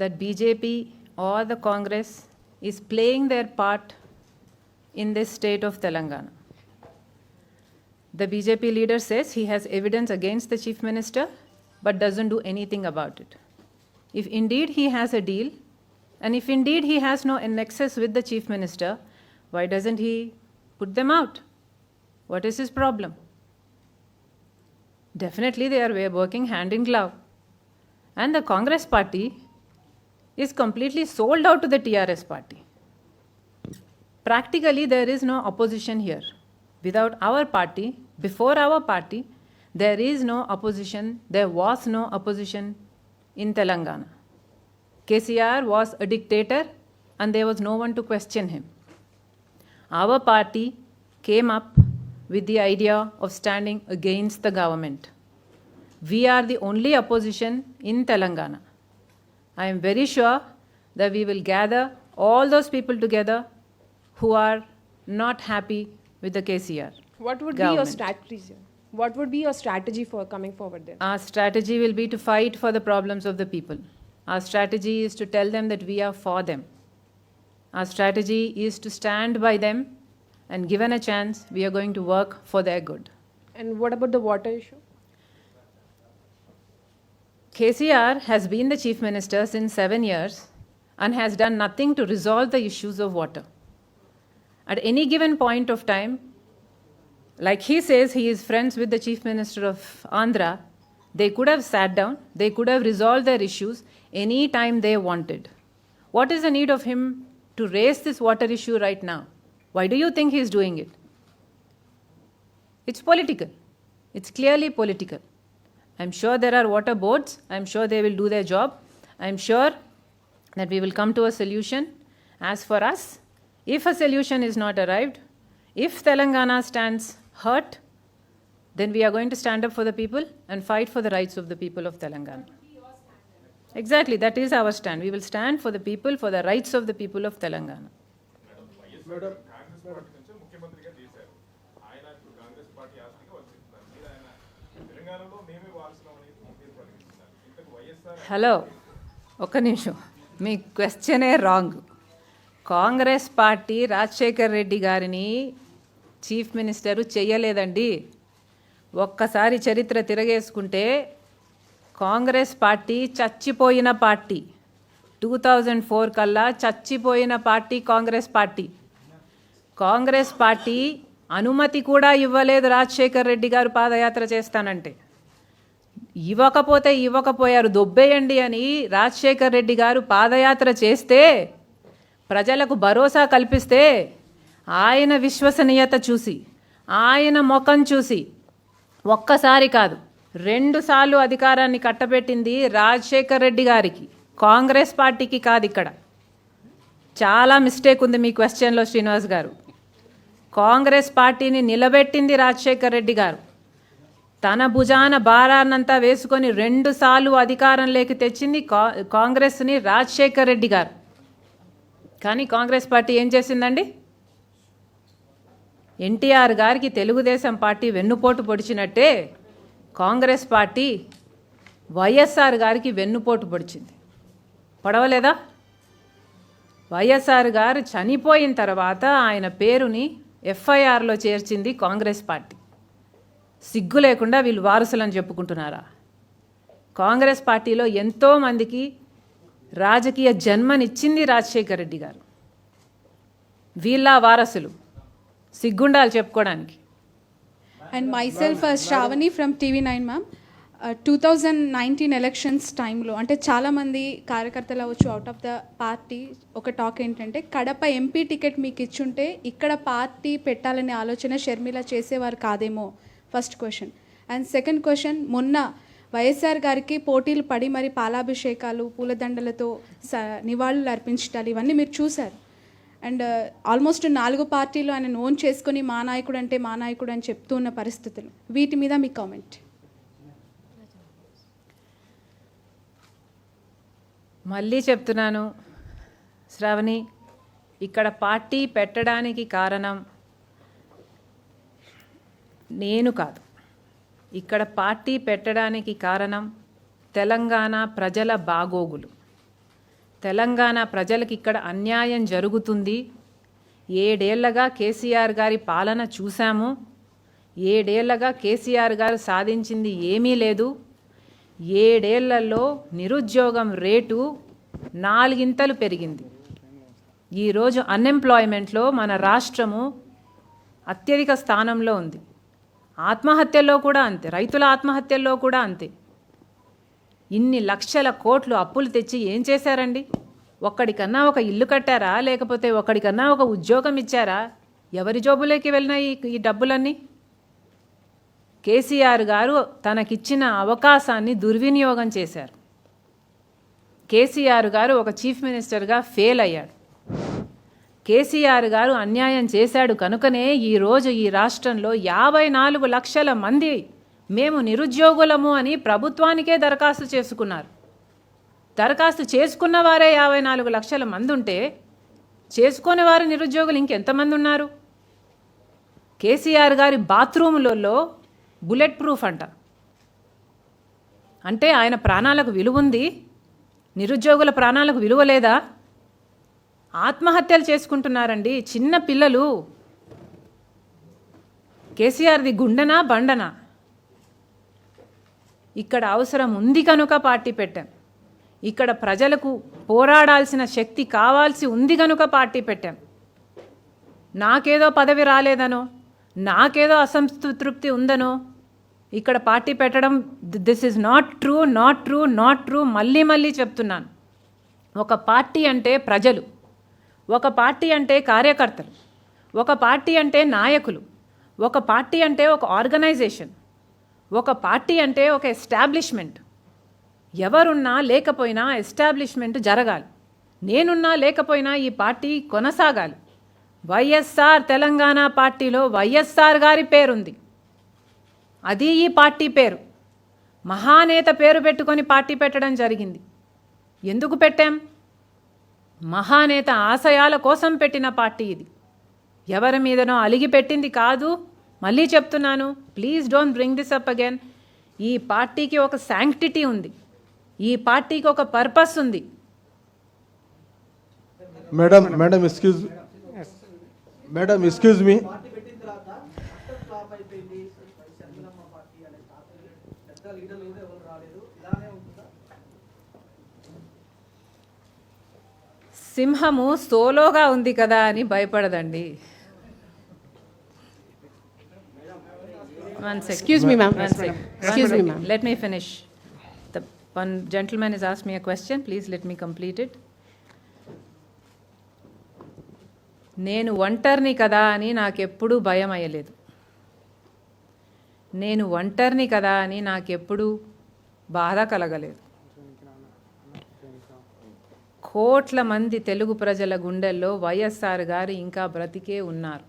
that BJP or the Congress is playing their part in this state of Telangana. The BJP leader says he has evidence against the Chief Minister but doesn't do anything about it. If indeed he has a deal, and if indeed he has no nexus with the Chief Minister, why doesn't he put them out? What is his problem? Definitely they are working hand in glove. And the Congress party is completely sold out to the TRS party. Practically there is no opposition here. Without our party, before our party, there is no opposition, there was no opposition in Telangana. KCR was a dictator and there was no one to question him. Our party came up with the idea of standing against the government. We are the only opposition in Telangana. I am very sure that we will gather all those people together who are not happy with the KCR. What would be your strategy? What would be your strategy for coming forward then? Our strategy will be to fight for the problems of the people. Our strategy is to tell them that we are for them. Our strategy is to stand by them, and given a chance, we are going to work for their good. And what about the water issue? KCR has been the Chief Minister since 7 years and has done nothing to resolve the issues of water. At any given point of time, like he says he is friends with the Chief Minister of Andhra, they could have sat down, they could have resolved their issues any time they wanted. What is the need of him to raise this water issue right now? Why do you think he is doing it? It's political. It's clearly political. I'm sure there are water boards. I'm sure they will do their job. I'm sure that we will come to a solution. As for us, if a solution is not arrived, if Telangana stands hurt, then we are going to stand up for the people and fight for the rights of the people of Telangana. Exactly, that is our stand. We will stand for the people, for the rights of the people of Telangana. Hello, ఒక్క నిమిషం. మీ క్వశ్చనే wrong. Congress party Rajasekhar Reddy గారిని chief minister చెయ్యలేదండి. ఒక్కసారి చరిత్ర తిరగేసుకుంటే Congress party చచ్చిపోయిన party. 2004 కల్లా చచ్చిపోయిన party Congress party. Congress party అనుమతి కూడా ఇవ్వలేదు రాజశేఖర్ రెడ్డి గారు పాదయాత్ర చేస్తానంటే. ఇవ్వకపోయారు, దొబ్బేయండి అని రాజశేఖర్ రెడ్డి గారు పాదయాత్ర చేస్తే, ప్రజలకు భరోసా కల్పిస్తే, ఆయన విశ్వసనీయత చూసి, ఆయన ముఖం చూసి ఒక్కసారి కాదు 2 సార్లు అధికారాన్ని కట్టబెట్టింది రాజశేఖర్ రెడ్డి గారికి, కాంగ్రెస్ పార్టీకి కాదు. ఇక్కడ చాలా మిస్టేక్ ఉంది మీ క్వశ్చన్లో శ్రీనివాస్ గారు. కాంగ్రెస్ పార్టీని నిలబెట్టింది రాజశేఖర్ రెడ్డి గారు. తన భుజాన భారాన్నంతా వేసుకొని 2 సార్లు అధికారంలోకి తెచ్చింది కాంగ్రెస్ని రాజశేఖర్ రెడ్డి గారు. కానీ కాంగ్రెస్ పార్టీ ఏం చేసిందండి? ఎన్టీఆర్ గారికి తెలుగుదేశం పార్టీ వెన్నుపోటు పొడిచినట్టే కాంగ్రెస్ పార్టీ వైఎస్ఆర్ గారికి వెన్నుపోటు పొడిచింది. పడవలేదా? వైఎస్ఆర్ గారు చనిపోయిన తర్వాత ఆయన పేరుని ఎఫ్ఐఆర్లో చేర్చింది కాంగ్రెస్ పార్టీ. సిగ్గు లేకుండా వీళ్ళు వారసులని చెప్పుకుంటున్నారా? కాంగ్రెస్ పార్టీలో ఎంతోమందికి రాజకీయ జన్మనిచ్చింది రాజశేఖర్ రెడ్డి గారు. వీళ్ళ వారసులు సిగ్గుండాలి చెప్పుకోవడానికి. And myself, Shravani from TV9 ma'am. 2019 elections టైంలో అంటే చాలామంది కార్యకర్తలు అవ్వచ్చు అవుట్ ఆఫ్ ద పార్టీ ఒక టాక్ ఏంటంటే కడప ఎంపీ టికెట్ మీకు ఇచ్చుంటే ఇక్కడ పార్టీ పెట్టాలనే ఆలోచన షర్మిల చేసేవారు కాదేమో, first question. And second question, మొన్న వైఎస్ఆర్ గారికి పోటీలు పడి మరి పాలాభిషేకాలు పూలదండలతో నివాళులు అర్పించటాలు ఇవన్నీ మీరు చూశారు. అండ్ ఆల్మోస్ట్ 4 పార్టీలు ఆయన ఓన్ చేసుకొని మా నాయకుడు అని చెప్తూ ఉన్న పరిస్థితులు, వీటి మీద మీ కామెంట్. మళ్ళీ చెప్తున్నాను శ్రావణి, ఇక్కడ పార్టీ పెట్టడానికి కారణం నేను కాదు. ఇక్కడ పార్టీ పెట్టడానికి కారణం తెలంగాణ ప్రజల బాగోగులు. తెలంగాణ ప్రజలకు ఇక్కడ అన్యాయం జరుగుతుంది. 7 ఏళ్లగా కేసీఆర్ గారి పాలన చూశాము. 7 ఏళ్లగా కేసీఆర్ గారు సాధించింది ఏమీ లేదు. 7 ఏళ్లలో నిరుద్యోగం రేటు 4 ఇంతలు పెరిగింది. ఈరోజు అన్ఎంప్లాయ్మెంట్లో మన రాష్ట్రము అత్యధిక స్థానంలో ఉంది. ఆత్మహత్యల్లో కూడా అంతే, రైతుల ఆత్మహత్యల్లో కూడా అంతే. ఇన్ని లక్షల కోట్లు అప్పులు తెచ్చి ఏం చేశారండి? ఒక్కడికన్నా ఒక ఇల్లు కట్టారా? లేకపోతే ఒక్కడికన్నా ఒక ఉద్యోగం ఇచ్చారా? ఎవరి జోబులోకి వెళ్ళినాయి ఈ డబ్బులన్నీ? కేసీఆర్ గారు తనకిచ్చిన అవకాశాన్ని దుర్వినియోగం చేశారు. కేసీఆర్ గారు ఒక చీఫ్ మినిస్టర్గా ఫెయిల్ అయ్యాడు. కేసీఆర్ గారు అన్యాయం చేశాడు కనుకనే ఈరోజు ఈ రాష్ట్రంలో 54 లక్షల మంది మేము నిరుద్యోగులము అని ప్రభుత్వానికే దరఖాస్తు చేసుకున్నారు. దరఖాస్తు చేసుకున్న వారే 54 లక్షల మంది ఉంటే చేసుకునే వారు నిరుద్యోగులు ఇంకెంతమంది ఉన్నారు? కేసీఆర్ గారి బాత్రూములలో బుల్లెట్ ప్రూఫ్ అంట. అంటే ఆయన ప్రాణాలకు విలువ ఉంది, నిరుద్యోగుల ప్రాణాలకు విలువ లేదా? ఆత్మహత్యలు చేసుకుంటున్నారండి చిన్న పిల్లలు. కేసీఆర్ది గుండెనా బండనా? ఇక్కడ అవసరం ఉంది కనుక పార్టీ పెట్టాం. ఇక్కడ ప్రజలకు పోరాడాల్సిన శక్తి కావాల్సి ఉంది కనుక పార్టీ పెట్టాం. నాకేదో పదవి రాలేదనో, నాకేదో అసంతృప్తి ఉందనో ఇక్కడ పార్టీ పెట్టడం, this is not true, not true, not true. మళ్ళీ మళ్ళీ చెప్తున్నాను. ఒక పార్టీ అంటే ప్రజలు, ఒక పార్టీ అంటే కార్యకర్తలు, ఒక పార్టీ అంటే నాయకులు, ఒక పార్టీ అంటే ఒక ఆర్గనైజేషన్, ఒక పార్టీ అంటే ఒక ఎస్టాబ్లిష్మెంట్. ఎవరున్నా లేకపోయినా ఎస్టాబ్లిష్మెంట్ జరగాలి. నేనున్నా లేకపోయినా ఈ పార్టీ కొనసాగాలి. వైఎస్ఆర్ తెలంగాణ పార్టీలో వైఎస్ఆర్ గారి పేరుంది. అది ఈ పార్టీ పేరు. మహానేత పేరు పెట్టుకొని పార్టీ పెట్టడం జరిగింది. ఎందుకు పెట్టాం? మహానేత ఆశయాల కోసం పెట్టిన పార్టీ ఇది. ఎవరి మీదనో అలిగి పెట్టింది కాదు. మళ్ళీ చెప్తున్నాను, please don't bring this up again. ఈ పార్టీకి ఒక శాంక్టిటీ ఉంది, ఈ పార్టీకి ఒక పర్పస్ ఉంది. మేడం ఎక్స్క్యూజ్ మీ సింహము సోలోగా ఉంది కదా అని భయపడదండి. Excuse me, ma'am. Excuse me, ma'am. Let me finish. The one gentleman has asked me a question. Please let me complete it. నేను ఒంటరిని కదా అని నాకెప్పుడూ భయం అయ్యలేదు. నేను ఒంటరిని కదా అని నాకెప్పుడూ బాధ కలగలేదు. కోట్ల మంది తెలుగు ప్రజల గుండెల్లో వైఎస్ఆర్ గారు ఇంకా బ్రతికే ఉన్నారు.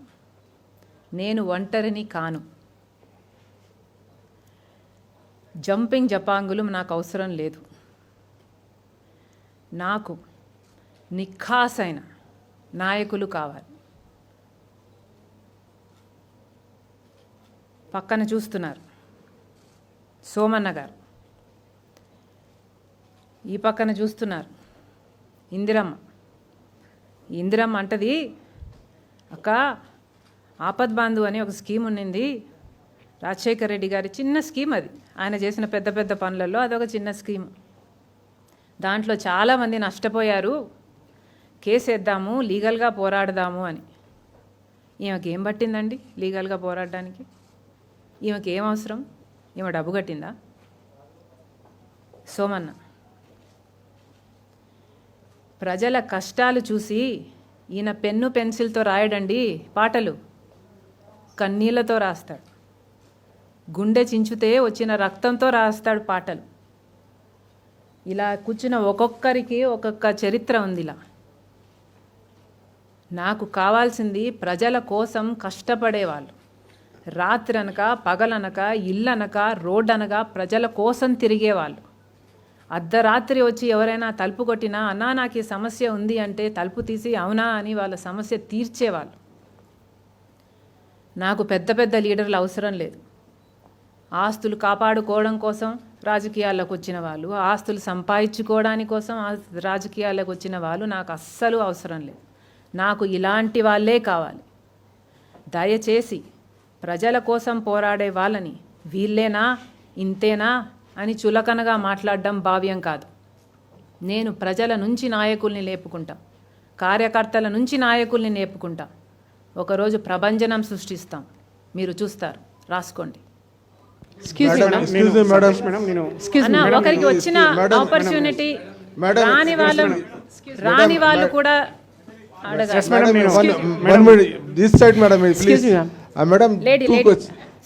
నేను ఒంటరిని కాను. జంపింగ్ జపాంగులు నాకు అవసరం లేదు. నాకు నిఖాసైన నాయకులు కావాలి. పక్కన చూస్తున్నారు సోమన్న గారు, ఈ పక్కన చూస్తున్నారు ఇందిరమ్మ. ఇందిరమ్మ అంటది, అక్క ఆపద్ బాంధు అని ఒక స్కీమ్ ఉన్నింది, రాజశేఖర్ రెడ్డి గారి చిన్న స్కీమ్, అది ఆయన చేసిన పెద్ద పెద్ద పనులలో అదొక చిన్న స్కీమ్. దాంట్లో చాలామంది నష్టపోయారు, కేసేద్దాము, లీగల్గా పోరాడదాము అని. ఈమెకి ఏం పట్టిందండి లీగల్గా పోరాడడానికి? ఈమెకి ఏం అవసరం? ఈమె డబ్బు కట్టిందా? సోమన్న ప్రజల కష్టాలు చూసి ఈయన పెన్ను పెన్సిల్తో రాయడండి పాటలు, కన్నీళ్లతో రాస్తాడు. గుండె చించితే వచ్చిన రక్తంతో రాస్తాడు పాటలు. ఇలా కూర్చున్న ఒక్కొక్కరికి ఒక్కొక్క చరిత్ర ఉంది. ఇలా నాకు కావాల్సింది ప్రజల కోసం కష్టపడేవాళ్ళు, రాత్రి అనక పగలనక ఇల్లనక రోడ్డనగా ప్రజల కోసం తిరిగేవాళ్ళు. అర్ధరాత్రి వచ్చి ఎవరైనా తలుపు కొట్టినా అన్నా నాకు ఈ సమస్య ఉంది అంటే తలుపు తీసి అవునా అని వాళ్ళ సమస్య తీర్చేవాళ్ళు. నాకు పెద్ద పెద్ద లీడర్లు అవసరం లేదు. ఆస్తులు కాపాడుకోవడం కోసం రాజకీయాల్లోకి వచ్చిన వాళ్ళు, ఆస్తులు సంపాదించుకోవడానికి కోసం రాజకీయాల్లోకి వచ్చిన వాళ్ళు నాకు అస్సలు అవసరం లేదు. నాకు ఇలాంటి వాళ్ళే కావాలి. దయచేసి ప్రజల కోసం పోరాడే వాళ్ళని వీళ్ళేనా ఇంతేనా అని చులకనగా మాట్లాడడం భావ్యం కాదు. నేను ప్రజల నుంచి నాయకుల్ని లేపుకుంటా, కార్యకర్తల నుంచి నాయకుల్ని లేపుకుంటా. ఒకరోజు ప్రభంజనం సృష్టిస్తాం, మీరు చూస్తారు, రాసుకోండి. అన్న, ఒకరికి వచ్చిన ఆపర్చునిటీ రాని వాళ్ళు కూడా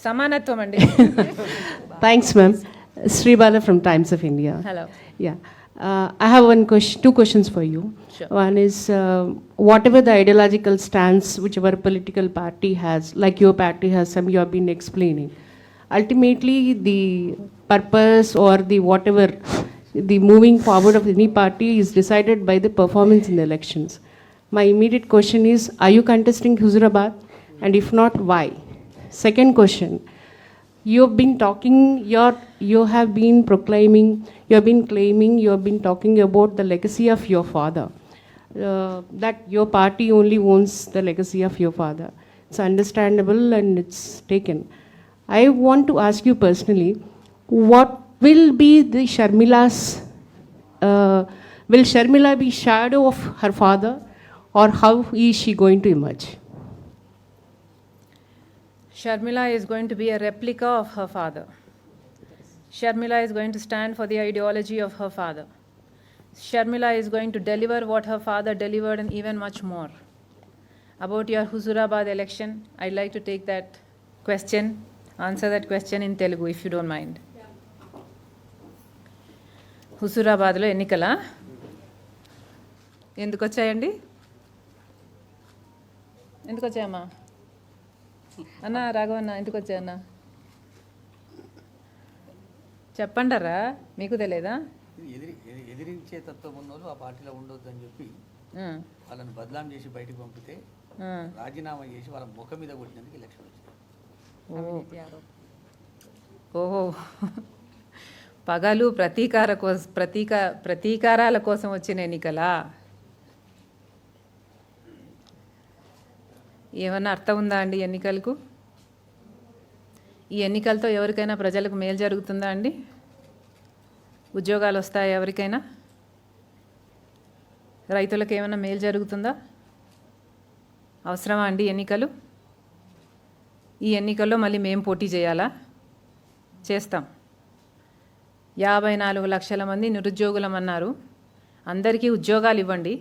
సమానత్వం అండి. Thanks, ma'am. Sri Bala from Times of India. Hello. Yeah. I have two questions for you. Sure. One is whatever the ideological stance whichever political party has, like your party has some, you have been explaining. Ultimately, the purpose or the whatever, the moving forward of any party is decided by the performance in the elections. My immediate question is, are you contesting Huzurabad? And if not, why? Second question, you have been talking, you have been proclaiming, you have been claiming, you have been talking about the legacy of your father. That your party only owns the legacy of your father. It's understandable and it's taken. I want to ask you personally, what will be the Sharmila's, will Sharmila be shadow of her father, or how is she going to emerge? Sharmila is going to be a replica of her father. Sharmila is going to stand for the ideology of her father. Sharmila is going to deliver what her father delivered and even much more. About your Huzurabad election, I'd like to take that question, answer that question in Telugu if you don't mind. హుజూరాబాద్లో ఎన్నికలా ఎందుకు వచ్చాయండి? ఎందుకు వచ్చాయమ్మా? అన్న రాఘవన్న ఎందుకు వచ్చాయన్న చెప్పండరా, మీకు తెలియదా? ఎదిరించే తత్వం ఉన్నోళ్ళు ఆ పార్టీలో ఉండొద్దు అని చెప్పి వాళ్ళని బదలాం చేసి బయటకు పంపితే రాజీనామా చేసి వాళ్ళ ముఖం మీద కొట్టినందుకు ఎలక్షన్ వచ్చింది. ఓహో, పగలు ప్రతీకారాల కోసం వచ్చిన ఎన్నికలా? ఏమన్నా అర్థం ఉందా అండి ఎన్నికలకు? ఈ ఎన్నికలతో ఎవరికైనా ప్రజలకు మేలు జరుగుతుందా అండి? ఉద్యోగాలు వస్తాయా ఎవరికైనా? రైతులకు ఏమైనా మేలు జరుగుతుందా? అవసరమా అండి ఎన్నికలు? ఈ ఎన్నికల్లో మళ్ళీ మేము పోటీ చేయాలా? చేస్తాం. 54 లక్షల మంది నిరుద్యోగులమన్నారు. అందరికీ ఉద్యోగాలు ఇవ్వండి,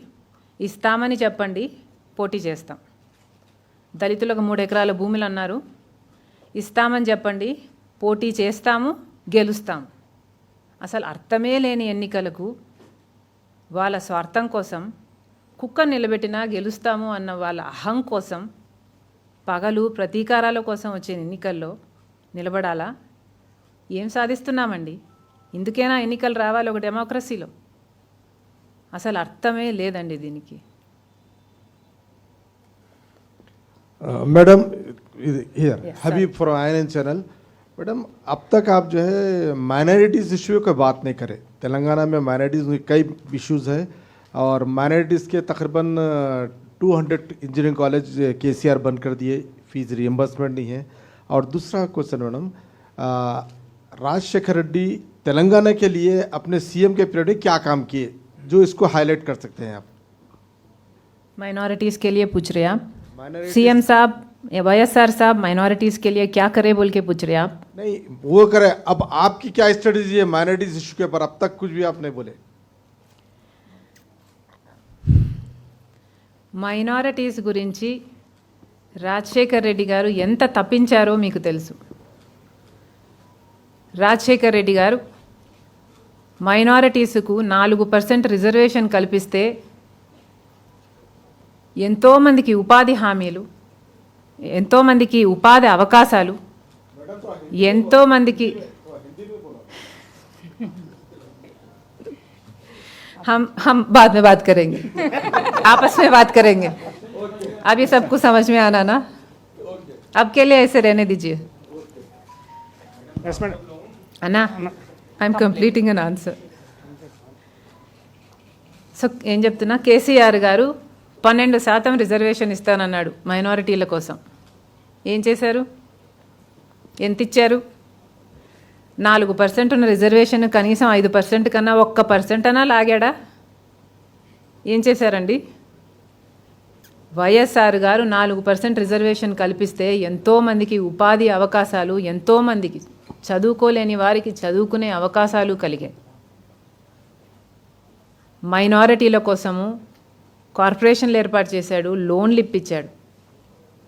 ఇస్తామని చెప్పండి, పోటీ చేస్తాం. దళితులకు 3 ఎకరాల భూములు అన్నారు, ఇస్తామని చెప్పండి, పోటీ చేస్తాము, గెలుస్తాం. అసలు అర్థమే లేని ఎన్నికలకు వాళ్ళ స్వార్థం కోసం, కుక్క నిలబెట్టినా గెలుస్తాము అన్న వాళ్ళ అహం కోసం, పగలు ప్రతీకారాల కోసం వచ్చే ఎన్నికల్లో నిలబడాలా? ఏం సాధిస్తున్నామండి? ఇందుకేనా ఎన్నికలు రావాలి ఒక డెమోక్రసీలో? అసలు అర్థమే లేదండి దీనికి. Madam here Habib from INN channel. Madam अब तक आप जो है माइनॉरिटीज़ इश्यू की बात नहीं करें। तेलंगाना में माइनॉरिटीज़ कई इश्यूज़ है और माइनॉरिटीज़ के तकरीबन 200 इंजीनियरिंग कॉलेज केसीआर बंद कर दिए, फीस रियम्बर्समेंट नहीं है। और दूसरा क्वेश्चन मैडम, राजशेखर रेड्डी तेलंगाना के लिए अपने सीएम के पीरियड में क्या काम किए जो इसको हाईलाइट कर सकते हैं आप? माइनॉरिटीज़ के लिए पूछ रहे हैं आप? सीएम साहब, वाईएसआर साहब माइनॉरिटीज़ के लिए क्या करे बोल के पूछ रहे हैं आप? नहीं वो करे, अब आपकी क्या स्ट्रेटेजी है माइनॉरिटीज इशू के ऊपर? अब तक कुछ भी आप नहीं बोले। మైనారిటీస్ గురించి రాజశేఖర్ రెడ్డి గారు ఎంత తప్పించారో మీకు తెలుసు. రాజశేఖర్ రెడ్డి గారు మైనారిటీస్కు 4% రిజర్వేషన్ కల్పిస్తే ఎంతోమందికి ఉపాధి హామీలు, ఎంతోమందికి ఉపాధి అవకాశాలు, ఎంతోమందికి हम बाद में बात करेंगे, आपस में बात करेंगे. अब ये सबको समझ में आना ना, अब के लिए ऐसे रहने दीजिए. అన్నా, I'm completing an answer. So ఏం చెప్తున్నా, కేసీఆర్ గారు 12% రిజర్వేషన్ ఇస్తానన్నాడు మైనారిటీల కోసం. ఏం చేశారు? ఎంత ఇచ్చారు? 4% ఉన్న రిజర్వేషన్ కనీసం 5% కన్నా 1% అన్నా లాగాడా? ఏం చేశారండి? వైఎస్ఆర్ గారు 4% రిజర్వేషన్ కల్పిస్తే ఎంతోమందికి ఉపాధి అవకాశాలు, ఎంతోమందికి చదువుకోలేని వారికి చదువుకునే అవకాశాలు కలిగాయి. మైనారిటీల కోసము కార్పొరేషన్లు ఏర్పాటు చేశాడు, లోన్లు ఇప్పించాడు,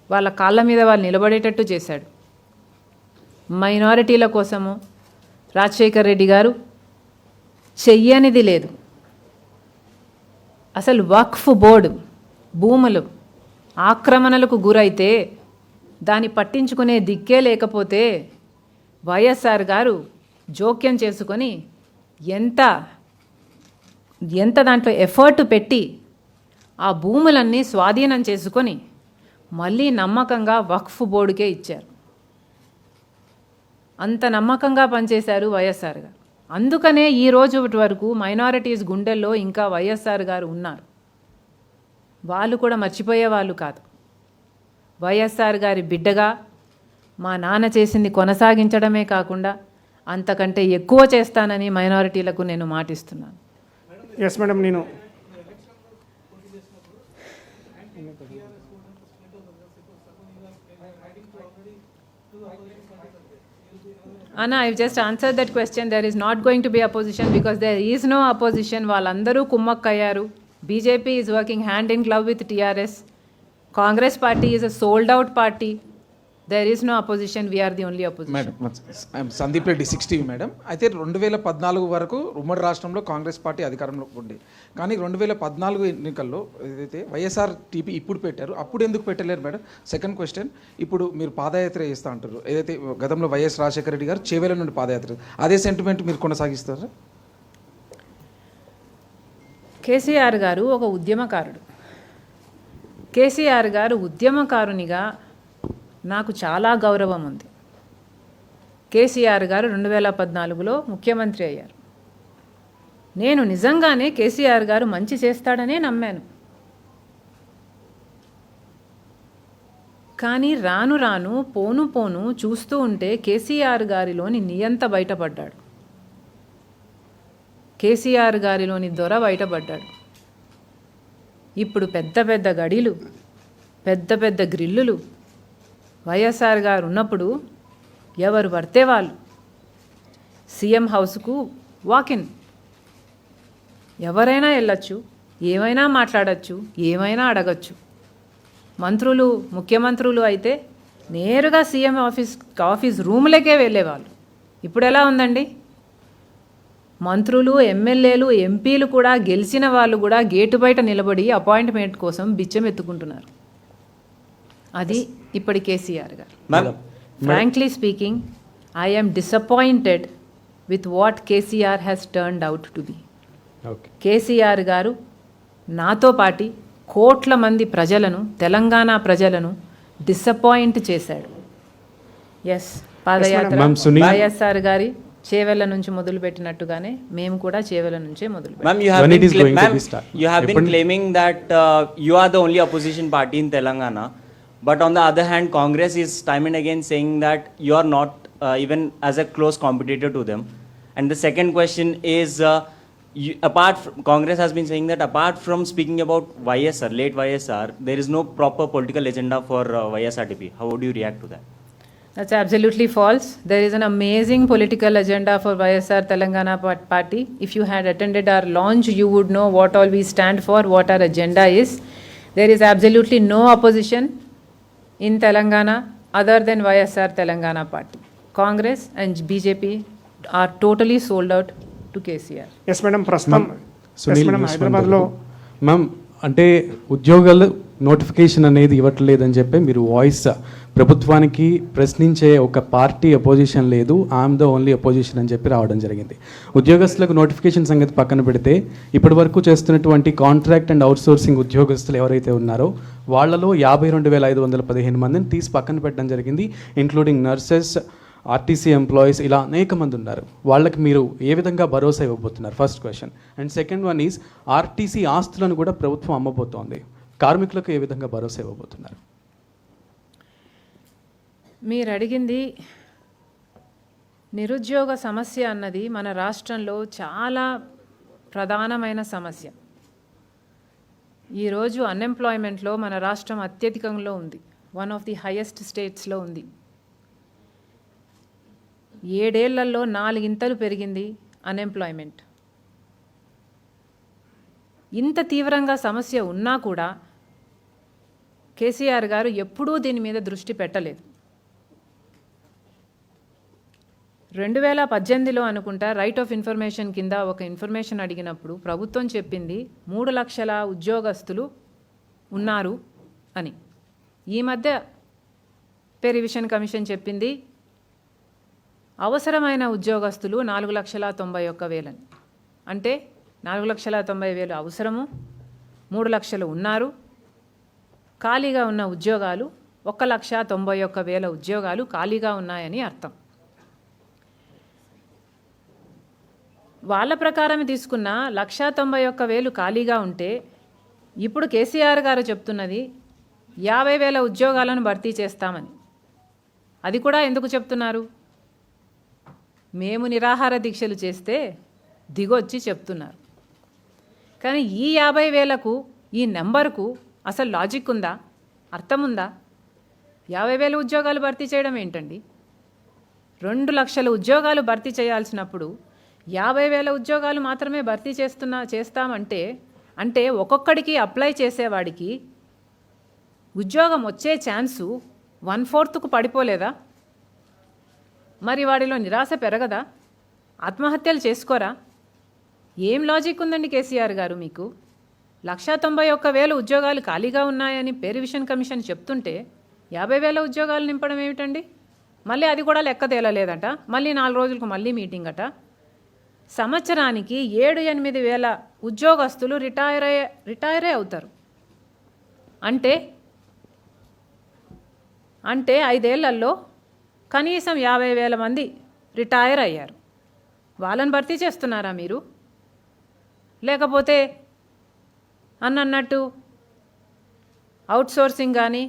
వాళ్ళ కాళ్ళ మీద వాళ్ళు నిలబడేటట్టు చేశాడు. మైనారిటీల కోసము రాజశేఖర్ రెడ్డి గారు చెయ్యనిది లేదు. అసలు వక్ఫ్ బోర్డు భూములు ఆక్రమణలకు గురైతే దాన్ని పట్టించుకునే దిక్కే లేకపోతే వైఎస్ఆర్ గారు జోక్యం చేసుకొని ఎంత దాంట్లో ఎఫర్ట్ పెట్టి ఆ భూములన్నీ స్వాధీనం చేసుకొని మళ్ళీ నమ్మకంగా వక్ఫ్ బోర్డుకే ఇచ్చారు. అంత నమ్మకంగా పనిచేశారు వైఎస్ఆర్ గారు. అందుకనే ఈ రోజు వరకు మైనారిటీస్ గుండెల్లో ఇంకా వైఎస్ఆర్ గారు ఉన్నారు. వాళ్ళు కూడా మర్చిపోయే వాళ్ళు కాదు. వైఎస్ఆర్ గారి బిడ్డగా మా నాన్న చేసింది కొనసాగించడమే కాకుండా అంతకంటే ఎక్కువ చేస్తానని మైనారిటీలకు నేను మాటిస్తున్నాను. ఎస్ మేడం, నేను Anna, I've just answered that question. There is not going to be opposition because there is no opposition. వాళ్ళందరూ కుమ్మక్కయ్యారు. BJP is working hand in glove with TRS. Congress party is a sold out party. There is no opposition. We are the only opposition. Madam, I'm Sandeep Reddy 60 madam. అయితే 2014 వరకు ఉమ్మడి రాష్ట్రంలో Congress party అధికారంలో ఉంది. కానీ 2014 ఎన్నికల్లో ఏదైతే వైఎస్ఆర్ టీపీ ఇప్పుడు పెట్టారు, అప్పుడు ఎందుకు పెట్టలేరు మేడం? సెకండ్ క్వశ్చన్, ఇప్పుడు మీరు పాదయాత్ర చేస్తూ అంటారు, ఏదైతే గతంలో వైఎస్ రాజశేఖర రెడ్డి గారు చేవేల నుండి పాదయాత్ర, అదే సెంటిమెంట్ మీరు కొనసాగిస్తారా? కేసీఆర్ గారు ఒక ఉద్యమకారుడు. కేసీఆర్ గారు ఉద్యమకారునిగా నాకు చాలా గౌరవం ఉంది. కేసీఆర్ గారు 2014లో ముఖ్యమంత్రి అయ్యారు. నేను నిజంగానే కేసీఆర్ గారు మంచి చేస్తాడనే నమ్మాను. కానీ రాను రాను పోను పోను చూస్తూ ఉంటే కేసీఆర్ గారిలోని నియంత బయటపడ్డాడు. కేసీఆర్ గారిలోని దొర బయటపడ్డాడు. ఇప్పుడు పెద్ద పెద్ద గడిలు, పెద్ద పెద్ద గ్రిల్లులు. వైఎస్ఆర్ గారు ఉన్నప్పుడు ఎవరు పడితే వాళ్ళు సీఎం హౌస్కు వాకిన్, ఎవరైనా వెళ్ళచ్చు, ఏమైనా మాట్లాడచ్చు, ఏమైనా అడగచ్చు. మంత్రులు, ముఖ్యమంత్రులు అయితే నేరుగా సీఎం ఆఫీస్ రూమ్లకే వెళ్ళేవాళ్ళు. ఇప్పుడు ఎలా ఉందండి? మంత్రులు, ఎమ్మెల్యేలు, ఎంపీలు కూడా, గెలిచిన వాళ్ళు కూడా గేటు బయట నిలబడి అపాయింట్మెంట్ కోసం బిచ్చం ఎత్తుకుంటున్నారు. అది ఇప్పటి కేసీఆర్ గారు. Frankly speaking, I am disappointed with what KCR has turned out to be. KCR గారు నాతో పాటి కోట్ల మంది ప్రజలను, తెలంగాణ ప్రజలను డిసప్పాయింట్ చేశాడు. ఎస్, పాదయాత్ర వైఎస్ఆర్ గారి చేవెళ్ళ నుంచి మొదలు పెట్టినట్టుగానే మేము కూడా చేవెళ్ళ నుంచే మొదలు పెట్టాం. You have been claiming that you are the only opposition party in Telangana, but on the other hand, Congress is time and again saying that you are not even as a close competitor to them. And the second question is, Congress has been saying that apart from speaking about YSR, late YSR, there is no proper political agenda for YSRTP. How would you react to that? That's absolutely false. There is an amazing political agenda for YSR Telangana Party. If you had attended our launch, you would know what all we stand for, what our agenda is. There is absolutely no opposition in Telangana other than YSR Telangana Party. Congress and BJP are totally sold out to KCR. Yes madam, ప్రస్తుతం హైదరాబాద్లో ma'am అంటే ఉద్యోగాలు notification అనేది ఇవ్వట్లేదని చెప్పి మీరు voice ప్రభుత్వానికి ప్రశ్నించే ఒక పార్టీ అపోజిషన్ లేదు, ఐఎమ్ ద ఓన్లీ అపోజిషన్ అని చెప్పి రావడం జరిగింది. ఉద్యోగస్తులకు నోటిఫికేషన్ సంగతి పక్కన పెడితే ఇప్పటి వరకు చేస్తున్నటువంటి కాంట్రాక్ట్ అండ్ అవుట్సోర్సింగ్ ఉద్యోగస్తులు ఎవరైతే ఉన్నారో వాళ్ళలో 52,515 మందిని తీసి పక్కన పెట్టడం జరిగింది, ఇంక్లూడింగ్ నర్సెస్, ఆర్టీసీ ఎంప్లాయీస్, ఇలా అనేక మంది ఉన్నారు. వాళ్ళకి మీరు ఏ విధంగా భరోసా ఇవ్వబోతున్నారు? First question. And second one is, RTC ఆస్తులను కూడా ప్రభుత్వం అమ్మబోతోంది, కార్మికులకు ఏ విధంగా భరోసా ఇవ్వబోతున్నారు? మీరు అడిగింది నిరుద్యోగ సమస్య అన్నది మన రాష్ట్రంలో చాలా ప్రధానమైన సమస్య. ఈరోజు అన్ఎంప్లాయ్మెంట్లో మన రాష్ట్రం అత్యధికంలో ఉంది, వన్ ఆఫ్ ది హైయెస్ట్ స్టేట్స్లో ఉంది. 7 ఏళ్లలో 4 ఇంతలు పెరిగింది అన్ఎంప్లాయ్మెంట్. ఇంత తీవ్రంగా సమస్య ఉన్నా కూడా కేసీఆర్ గారు ఎప్పుడూ దీని మీద దృష్టి పెట్టలేదు. 2018లో అనుకుంటా రైట్ ఆఫ్ ఇన్ఫర్మేషన్ కింద ఒక ఇన్ఫర్మేషన్ అడిగినప్పుడు ప్రభుత్వం చెప్పింది 3 లక్షల ఉద్యోగస్తులు ఉన్నారు అని. ఈ మధ్య పే రివిజన్ కమిషన్ చెప్పింది అవసరమైన ఉద్యోగస్తులు 4,91,000 అని. అంటే 4,90,000 అవసరము, 3 లక్షలు ఉన్నారు. ఖాళీగా ఉన్న ఉద్యోగాలు 1,91,000 ఉద్యోగాలు ఖాళీగా ఉన్నాయని అర్థం. వాళ్ళ ప్రకారం తీసుకున్న 1,91,000 ఖాళీగా ఉంటే ఇప్పుడు కేసీఆర్ గారు చెప్తున్నది 50,000 ఉద్యోగాలను భర్తీ చేస్తామని. అది కూడా ఎందుకు చెప్తున్నారు? మేము నిరాహార దీక్షలు చేస్తే దిగొచ్చి చెప్తున్నారు. కానీ ఈ 50,000కు, ఈ నెంబర్కు అసలు లాజిక్ ఉందా, అర్థం ఉందా? 50,000 ఉద్యోగాలు భర్తీ చేయడం ఏంటండి? 2 లక్షల ఉద్యోగాలు భర్తీ చేయాల్సినప్పుడు 50,000 ఉద్యోగాలు మాత్రమే భర్తీ చేస్తామంటే అంటే ఒక్కొక్కడికి అప్లై చేసేవాడికి ఉద్యోగం వచ్చే ఛాన్సు 1/4కు పడిపోలేదా? మరి వాడిలో నిరాశ పెరగదా? ఆత్మహత్యలు చేసుకోరా? ఏం లాజిక్ ఉందండి కేసీఆర్ గారు మీకు? 1,91,000 ఉద్యోగాలు ఖాళీగా ఉన్నాయని పే రివిజన్ కమిషన్ చెప్తుంటే 50,000 ఉద్యోగాలు నింపడం ఏమిటండి? మళ్ళీ అది కూడా లెక్క తేలలేదట, మళ్ళీ 4 రోజులకు మళ్ళీ మీటింగ్ అట. సంవత్సరానికి 7-8 వేల ఉద్యోగస్తులు రిటైరే అవుతారు. అంటే 5 ఏళ్లలో కనీసం 50,000 మంది రిటైర్ అయ్యారు. వాళ్ళని భర్తీ చేస్తున్నారా మీరు? లేకపోతే అన్నట్టు అవుట్సోర్సింగ్ కానీ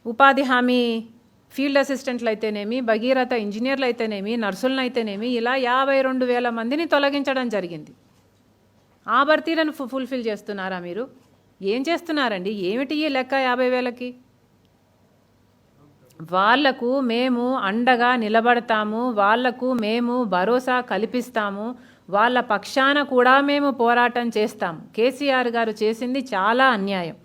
ఉపాధి హామీ ఫీల్డ్ అసిస్టెంట్లు అయితేనేమి, భగీరథ ఇంజనీర్లు అయితేనేమి, నర్సులను అయితేనేమి, ఇలా 52,000 మందిని తొలగించడం జరిగింది. ఆ భర్తీలను ఫుల్ఫిల్ చేస్తున్నారా మీరు? ఏం చేస్తున్నారండి? ఏమిటి ఈ లెక్క 50,000కి? వాళ్లకు మేము అండగా నిలబడతాము, వాళ్లకు మేము భరోసా కల్పిస్తాము, వాళ్ళ పక్షాన కూడా మేము పోరాటం చేస్తాము. కేసీఆర్ గారు చేసింది చాలా అన్యాయం.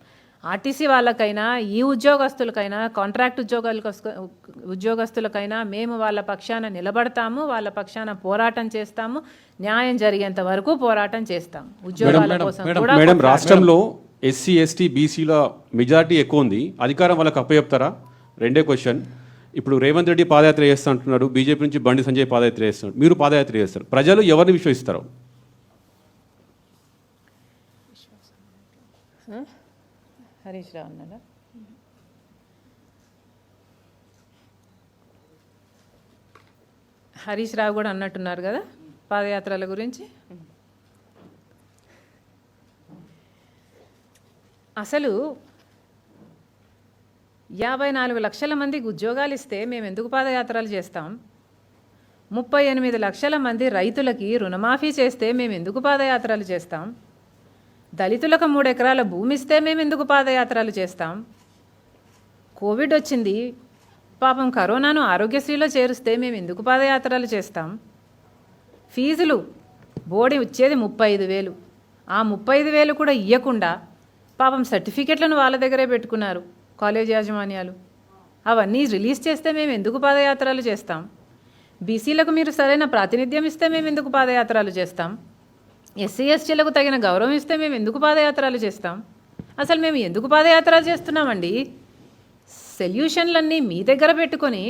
ఆర్టీసీ వాళ్ళకైనా, ఈ ఉద్యోగస్తులకైనా, కాంట్రాక్ట్ ఉద్యోగస్తులకైనా మేము వాళ్ళ పక్షాన నిలబడతాము, వాళ్ళ పక్షాన పోరాటం చేస్తాము, న్యాయం జరిగేంత వరకు పోరాటం చేస్తాము. ఉద్యోగాల కోసం కూడా మేడం, రాష్ట్రంలో ఎస్సీ ఎస్టీ బీసీల మెజారిటీ ఎక్కువ ఉంది, అధికారం వాళ్ళకి అప్పచెప్తారా? రెండే క్వశ్చన్. ఇప్పుడు రేవంత్ రెడ్డి పాదయాత్ర చేస్తా అంటున్నాడు, బీజేపీ నుంచి బండి సంజయ్ పాదయాత్ర చేస్తున్నాడు, మీరు పాదయాత్ర చేస్తారు, ప్రజలు ఎవరిని విశ్వసిస్తారు? హరీష్ రావు అన్నాడా? హరీష్ రావు కూడా అన్నట్టున్నారు కదా పాదయాత్రల గురించి. అసలు 54 లక్షల మందికి ఉద్యోగాలు ఇస్తే మేము ఎందుకు పాదయాత్రలు చేస్తాం? 38 లక్షల మంది రైతులకి రుణమాఫీ చేస్తే మేము ఎందుకు పాదయాత్రలు చేస్తాం? దళితులకు 3 ఎకరాల భూమి ఇస్తే మేము ఎందుకు పాదయాత్రలు చేస్తాం? కోవిడ్ వచ్చింది, పాపం కరోనాను ఆరోగ్యశ్రీలో చేరుస్తే మేము ఎందుకు పాదయాత్రలు చేస్తాం? ఫీజులు బోర్డు ఇచ్చేది 35,000, ఆ 35,000 కూడా ఇవ్వకుండా పాపం సర్టిఫికెట్లను వాళ్ళ దగ్గరే పెట్టుకున్నారు కాలేజ్ యాజమాన్యాలు. అవన్నీ రిలీజ్ చేస్తే మేము ఎందుకు పాదయాత్రలు చేస్తాం? బీసీలకు మీరు సరైన ప్రాతినిధ్యం ఇస్తే మేము ఎందుకు పాదయాత్రలు చేస్తాం? ఎస్సీ ఎస్టీలకు తగిన గౌరవం ఇస్తే మేము ఎందుకు పాదయాత్రలు చేస్తాం? అసలు మేము ఎందుకు పాదయాత్రలు చేస్తున్నామండి? సొల్యూషన్లన్నీ మీ దగ్గర పెట్టుకొని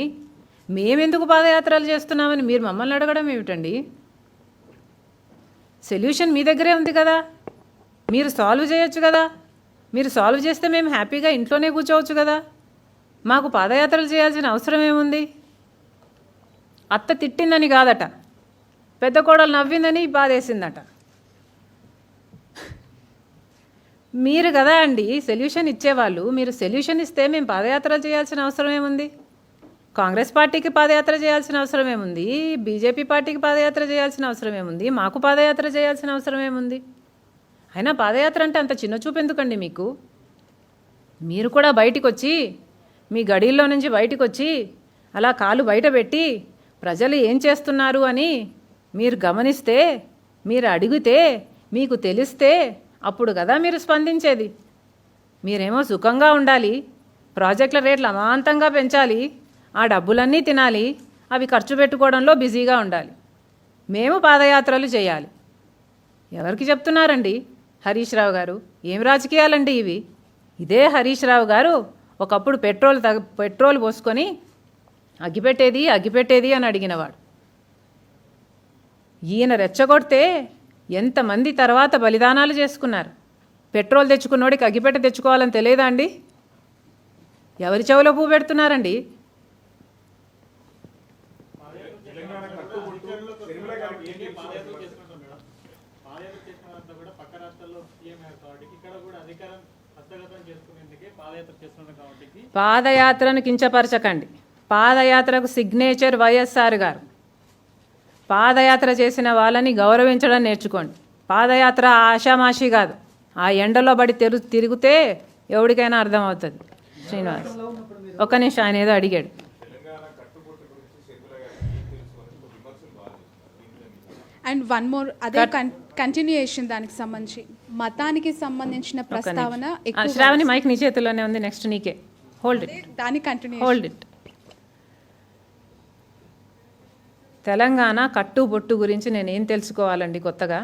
మేమెందుకు పాదయాత్రలు చేస్తున్నామని మీరు మమ్మల్ని అడగడం ఏమిటండి? సొల్యూషన్ మీ దగ్గరే ఉంది కదా, మీరు సాల్వ్ చేయొచ్చు కదా. మీరు సాల్వ్ చేస్తే మేము హ్యాపీగా ఇంట్లోనే కూర్చోవచ్చు కదా. మాకు పాదయాత్రలు చేయాల్సిన అవసరం ఏముంది? అత్త తిట్టిందని కాదట, పెద్ద కోడలు నవ్విందని బాధేసిందట. మీరు కదా అండి సొల్యూషన్ ఇచ్చేవాళ్ళు. మీరు సొల్యూషన్ ఇస్తే మేము పాదయాత్రలు చేయాల్సిన అవసరం ఏముంది? కాంగ్రెస్ పార్టీకి పాదయాత్ర చేయాల్సిన అవసరం ఏముంది? బీజేపీ పార్టీకి పాదయాత్ర చేయాల్సిన అవసరం ఏముంది? మాకు పాదయాత్ర చేయాల్సిన అవసరం ఏముంది? అయినా పాదయాత్ర అంటే అంత చిన్న చూపు ఎందుకండి మీకు? మీరు కూడా బయటికి వచ్చి, మీ గడిల్లో నుంచి బయటికి వచ్చి అలా కాలు బయట పెట్టి ప్రజలు ఏం చేస్తున్నారు అని మీరు గమనిస్తే, మీరు అడిగితే, మీకు తెలిస్తే అప్పుడు కదా మీరు స్పందించేది. మీరేమో సుఖంగా ఉండాలి, ప్రాజెక్టుల రేట్లు అమాంతంగా పెంచాలి, ఆ డబ్బులన్నీ తినాలి, అవి ఖర్చు పెట్టుకోవడంలో బిజీగా ఉండాలి. మేము పాదయాత్రలు చేయాలి. ఎవరికి చెప్తున్నారండి? హరీష్ రావు గారు. ఏం రాజకీయాలండి ఇవి? ఇదే హరీష్ రావు గారు ఒకప్పుడు పెట్రోల్ పోసుకొని అగ్గిపెట్టేది అని అడిగినవాడు. ఈయన రెచ్చగొడితే ఎంతమంది తర్వాత బలిదానాలు చేసుకున్నారు. పెట్రోల్ తెచ్చుకున్నోడికి అగ్గిపెట్ట తెచ్చుకోవాలని తెలియదా అండి? ఎవరి చెవులో పువ్వు పెడుతున్నారండి? పాదయాత్రను కించపరచకండి. పాదయాత్రకు సిగ్నేచర్ వైఎస్ఆర్ గారు. పాదయాత్ర చేసిన వాళ్ళని గౌరవించడం నేర్చుకోండి. పాదయాత్ర ఆషామాషి కాదు. ఆ ఎండలో పడి తిరిగితే ఎవరికైనా అర్థమవుతుంది. శ్రీనివాస్ ఒక్క నిమిషం, ఆయన ఏదో అడిగాడు. అండ్ వన్ మోర్, అదే కంటిన్యూయేషన్ దానికి సంబంధించి మతానికి సంబంధించిన ప్రస్తావన శ్రావణి మైక్ నీ చేతిలోనే ఉంది, నెక్స్ట్ నీకే. Hold it. దాని కంటిన్యూ హోల్డ్ ఇట్. తెలంగాణ కట్టుబొట్టు గురించి నేనేం తెలుసుకోవాలండి కొత్తగా?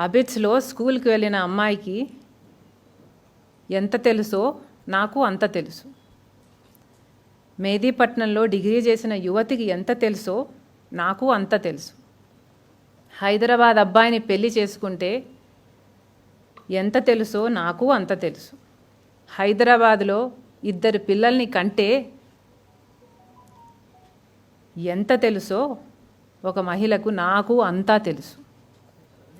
అబిట్స్లో స్కూల్కి వెళ్ళిన అమ్మాయికి ఎంత తెలుసో నాకు అంత తెలుసు. మెహదీపట్నంలో డిగ్రీ చేసిన యువతికి ఎంత తెలుసో నాకు అంత తెలుసు. హైదరాబాద్ అబ్బాయిని పెళ్లి చేసుకుంటే ఎంత తెలుసో నాకు అంత తెలుసు. హైదరాబాద్లో 2 పిల్లల్ని కంటే ఎంత తెలుసో ఒక మహిళకు నాకు అంతా తెలుసు.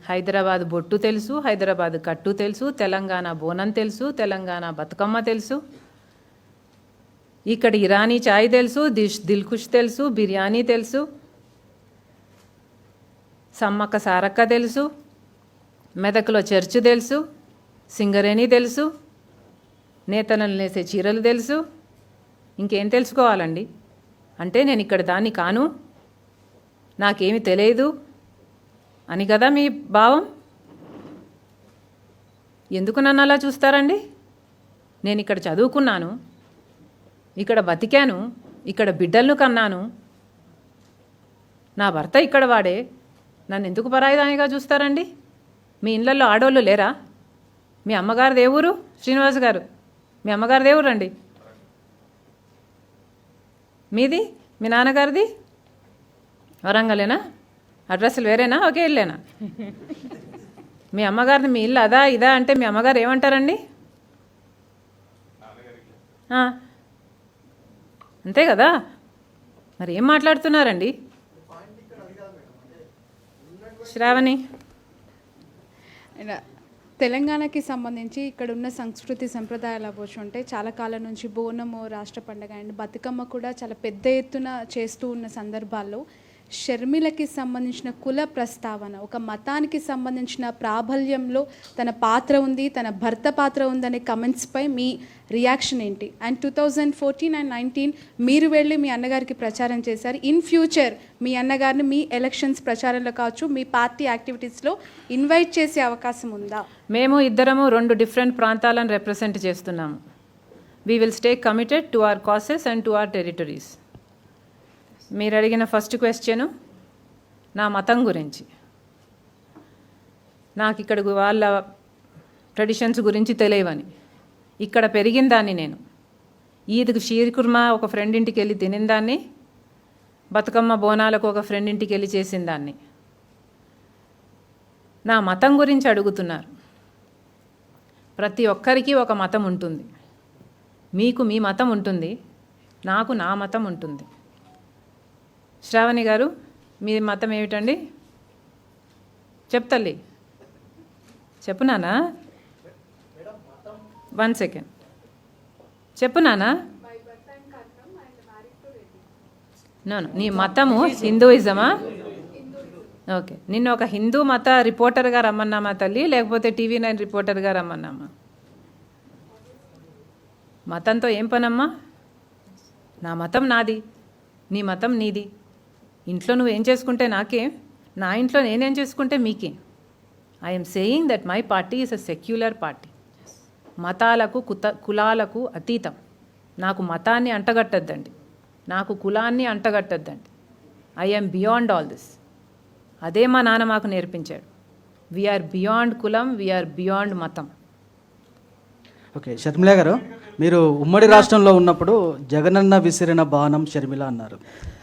హైదరాబాద్ బొట్టు తెలుసు, హైదరాబాద్ కట్టు తెలుసు, తెలంగాణ బోనం తెలుసు, తెలంగాణ బతుకమ్మ తెలుసు, ఇక్కడ ఇరానీ చాయ్ తెలుసు, దిల్కుష్ తెలుసు, బిర్యానీ తెలుసు, సమ్మక్క సారక్క తెలుసు, మెదక్లో చర్చ్ తెలుసు, సింగరేణి తెలుసు, నేతలను నేసే చీరలు తెలుసు. ఇంకేం తెలుసుకోవాలండి? అంటే నేను ఇక్కడ దాన్ని కాను, నాకేమి తెలియదు అని కదా మీ భావం? ఎందుకు నన్ను అలా చూస్తారండి? నేను ఇక్కడ చదువుకున్నాను, ఇక్కడ బతికాను, ఇక్కడ బిడ్డలను కన్నాను, నా భర్త ఇక్కడ వాడే, నన్ను ఎందుకు పరాయిదానిగా చూస్తారండి? మీ ఇళ్ళల్లో ఆడోళ్ళు లేరా? మీ అమ్మగారు దేవురు శ్రీనివాస్ గారు, మీ అమ్మగారు దేవురు అండి. మీది మీ నాన్నగారిది వరంగలేనా? అడ్రస్లు వేరేనా? ఒకే ఇల్లేనా? మీ అమ్మగారిని మీ ఇల్లు అదా ఇదా అంటే మీ అమ్మగారు ఏమంటారండి? అంతే కదా, మరి ఏం మాట్లాడుతున్నారండి? శ్రావణి, తెలంగాణకి సంబంధించి ఇక్కడ ఉన్న సంస్కృతి సంప్రదాయాలు అవ్వచ్చు అంటే చాలా కాలం నుంచి బోనము రాష్ట్ర పండుగ అండ్ బతుకమ్మ కూడా చాలా పెద్ద ఎత్తున చేస్తూ ఉన్న సందర్భాల్లో షర్మిలకి సంబంధించిన కుల ప్రస్తావన, ఒక మతానికి సంబంధించిన ప్రాబల్యంలో తన పాత్ర ఉంది, తన భర్త పాత్ర ఉందనే కమెంట్స్పై మీ రియాక్షన్ ఏంటి? అండ్ 2014 అండ్ 2019 మీరు వెళ్ళి మీ అన్నగారికి ప్రచారం చేశారు. ఇన్ ఫ్యూచర్ మీ అన్నగారిని మీ ఎలక్షన్స్ ప్రచారంలో కావచ్చు, మీ పార్టీ యాక్టివిటీస్లో ఇన్వైట్ చేసే అవకాశం ఉందా? మేము ఇద్దరము 2 డిఫరెంట్ ప్రాంతాలను రిప్రజెంట్ చేస్తున్నాము. We will stay committed to our causes and to our territories. మీరు అడిగిన ఫస్ట్ క్వశ్చను నా మతం గురించి. నాకు ఇక్కడ వాళ్ళ ట్రెడిషన్స్ గురించి తెలియవని, ఇక్కడ పెరిగిన దాన్ని నేను. ఈద్కు షీర్ కుర్మా ఒక ఫ్రెండ్ ఇంటికి వెళ్ళి తినిన దాన్ని, బతుకమ్మ బోనాలకు ఒక ఫ్రెండ్ ఇంటికి వెళ్ళి చేసిన దాన్ని. నా మతం గురించి అడుగుతున్నారు. ప్రతి ఒక్కరికి ఒక మతం ఉంటుంది. మీకు మీ మతం ఉంటుంది, నాకు నా మతం ఉంటుంది. శ్రావణి గారు, మీ మతం ఏమిటండి? చెప్తల్లి, చెప్పు నానా. 1 సెకండ్, చెప్పు నానా. నో, నీ మతము హిందూయిజమా? ఓకే, నిన్ను ఒక హిందూ మత రిపోర్టర్గా రమ్మన్నామా తల్లి, లేకపోతే TV9 రిపోర్టర్గా రమ్మన్నామా? మతంతో ఏం పనమ్మా? నా మతం నాది, నీ మతం నీది. ఇంట్లో నువ్వేం చేసుకుంటే నాకేం, నా ఇంట్లో నేనేం చేసుకుంటే మీకే. I'm saying that my party is a secular party. మతాలకు కులాలకు అతీతం. నాకు మతాన్ని అంటగట్టద్దండి, నాకు కులాన్ని అంటగట్టద్దండి. I'm beyond all this. అదే మా నాన్న మాకు నేర్పించాడు. వీఆర్ బియాండ్ కులం, వీఆర్ బియాండ్ మతం. ఓకే, షర్మిల గారు, మీరు ఉమ్మడి రాష్ట్రంలో ఉన్నప్పుడు జగనన్న విసిరిన బాణం షర్మిల అన్నారు.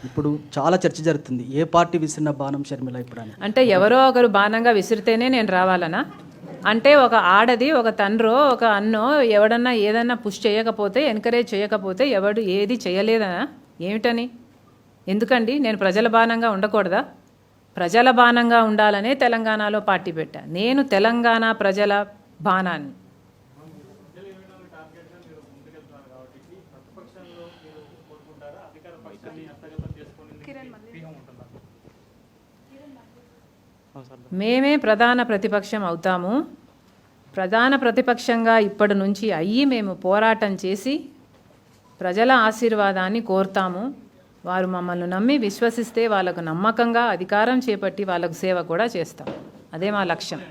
ఇప్పుడు చాలా చర్చ జరుగుతుంది, ఏ పార్టీ విసిరిన బాణం షర్మిల ఇప్పుడు అని. అంటే ఎవరో ఒకరు బాణంగా విసిరితేనే నేను రావాలనా? అంటే ఒక ఆడది, ఒక తండ్రో, ఒక అన్నో ఎవడన్నా ఏదన్నా పుష్ చేయకపోతే, ఎంకరేజ్ చేయకపోతే ఎవడు ఏది చేయలేదనా? ఏమిటని? ఎందుకండి నేను ప్రజల బాణంగా ఉండకూడదా? ప్రజల బాణంగా ఉండాలనే తెలంగాణలో పార్టీ పెట్టా. నేను తెలంగాణ ప్రజల బాణాన్ని. మేమే ప్రధాన ప్రతిపక్షం అవుతాము. ప్రధాన ప్రతిపక్షంగా ఇప్పటి నుంచి అయ్యి మేము పోరాటం చేసి ప్రజల ఆశీర్వాదాన్ని కోరుతాము. వారు మమ్మల్ని నమ్మి విశ్వసిస్తే వాళ్ళకు నమ్మకంగా అధికారం చేపట్టి వాళ్ళకు సేవ కూడా చేస్తాం. అదే మా లక్ష్యం.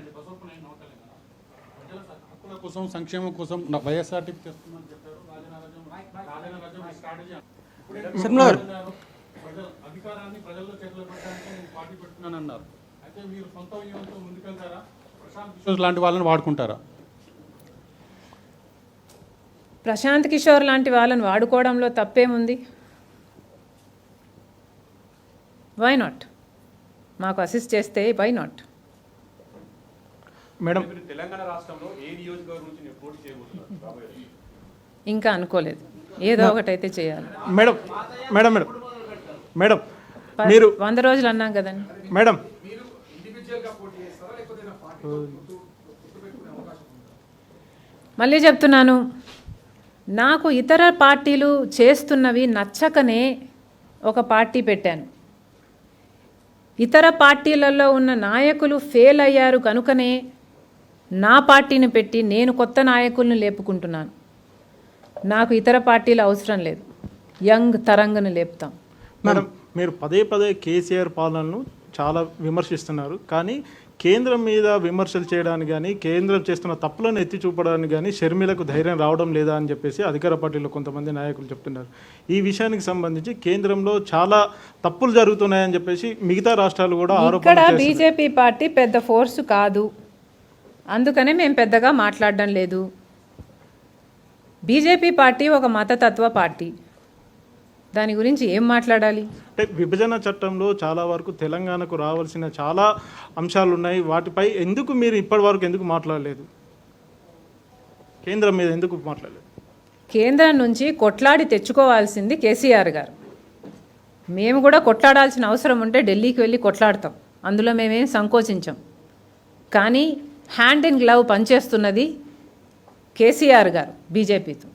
కోసం సంక్షేమం కోసం వైఎస్ఆర్టీపీ చేస్తున్నామని చెప్పారు. అధికారాన్ని ప్రజల్లో చేతిలో పెట్టడానికి నేను పార్టీ పెడుతున్నాను అన్నారు. అయితే మీరు సొంత వ్యూహంతో ముందుకెళ్తారా? ప్రశాంత్ కిషోర్ లాంటి వాళ్ళని వాడుకుంటారా? ప్రశాంత్ కిషోర్ లాంటి వాళ్ళని వాడుకోవడంలో తప్పేముంది? Why not? మాకు అసిస్ట్ చేస్తే వై నాట్? మేడం, తెలంగాణ రాష్ట్రంలో ఏ నియోజకవర్గం నుంచి నేను పోటీ చేయబోతున్నారు? ఇంకా అనుకోలేదు, ఏదో ఒకటైతే చేయాలి. మేడం మేడం మేడం మేడం మీరు 100 రోజులు అన్నాం కదండి. మేడం మళ్ళీ చెప్తున్నాను, నాకు ఇతర పార్టీలు చేస్తున్నవి నచ్చకనే ఒక పార్టీ పెట్టాను. ఇతర పార్టీలలో ఉన్న నాయకులు ఫెయిల్ అయ్యారు కనుకనే నా పార్టీని పెట్టి నేను కొత్త నాయకులను లేపుకుంటున్నాను. నాకు ఇతర పార్టీలు అవసరం లేదు, యంగ్ తరంగను లేపుతాం. మేడం, మీరు పదే పదే కేసీఆర్ పాలనను చాలా విమర్శిస్తున్నారు, కానీ కేంద్రం మీద విమర్శలు చేయడానికి కానీ కేంద్రం చేస్తున్న తప్పులను ఎత్తి చూపడానికి కానీ షర్మిలకు ధైర్యం రావడం లేదా అని చెప్పేసి అధికార పార్టీలో కొంతమంది నాయకులు చెప్తున్నారు. ఈ విషయానికి సంబంధించి కేంద్రంలో చాలా తప్పులు జరుగుతున్నాయని చెప్పేసి మిగతా రాష్ట్రాలు కూడా ఇక్కడ ఆరోపణలు బీజేపీ పార్టీ పెద్ద ఫోర్సు కాదు, అందుకనే మేము పెద్దగా మాట్లాడడం లేదు. బీజేపీ పార్టీ ఒక మతతత్వ పార్టీ, దాని గురించి ఏం మాట్లాడాలి? అంటే విభజన చట్టంలో చాలా వరకు తెలంగాణకు రావాల్సిన చాలా అంశాలు ఉన్నాయి, వాటిపై ఎందుకు మీరు ఇప్పటి వరకు ఎందుకు మాట్లాడలేదు? కేంద్రం మీద ఎందుకు మాట్లాడలేదు? కేంద్రం నుంచి కొట్లాడి తెచ్చుకోవాల్సింది కేసీఆర్ గారు. మేము కూడా కొట్లాడాల్సిన అవసరం ఉంటే ఢిల్లీకి వెళ్ళి కొట్లాడతాం, అందులో మేమేం సంకోచించాం. కానీ హ్యాండ్ ఇన్ గ్లవ్ పనిచేస్తున్నది కేసీఆర్ గారు బీజేపీతో.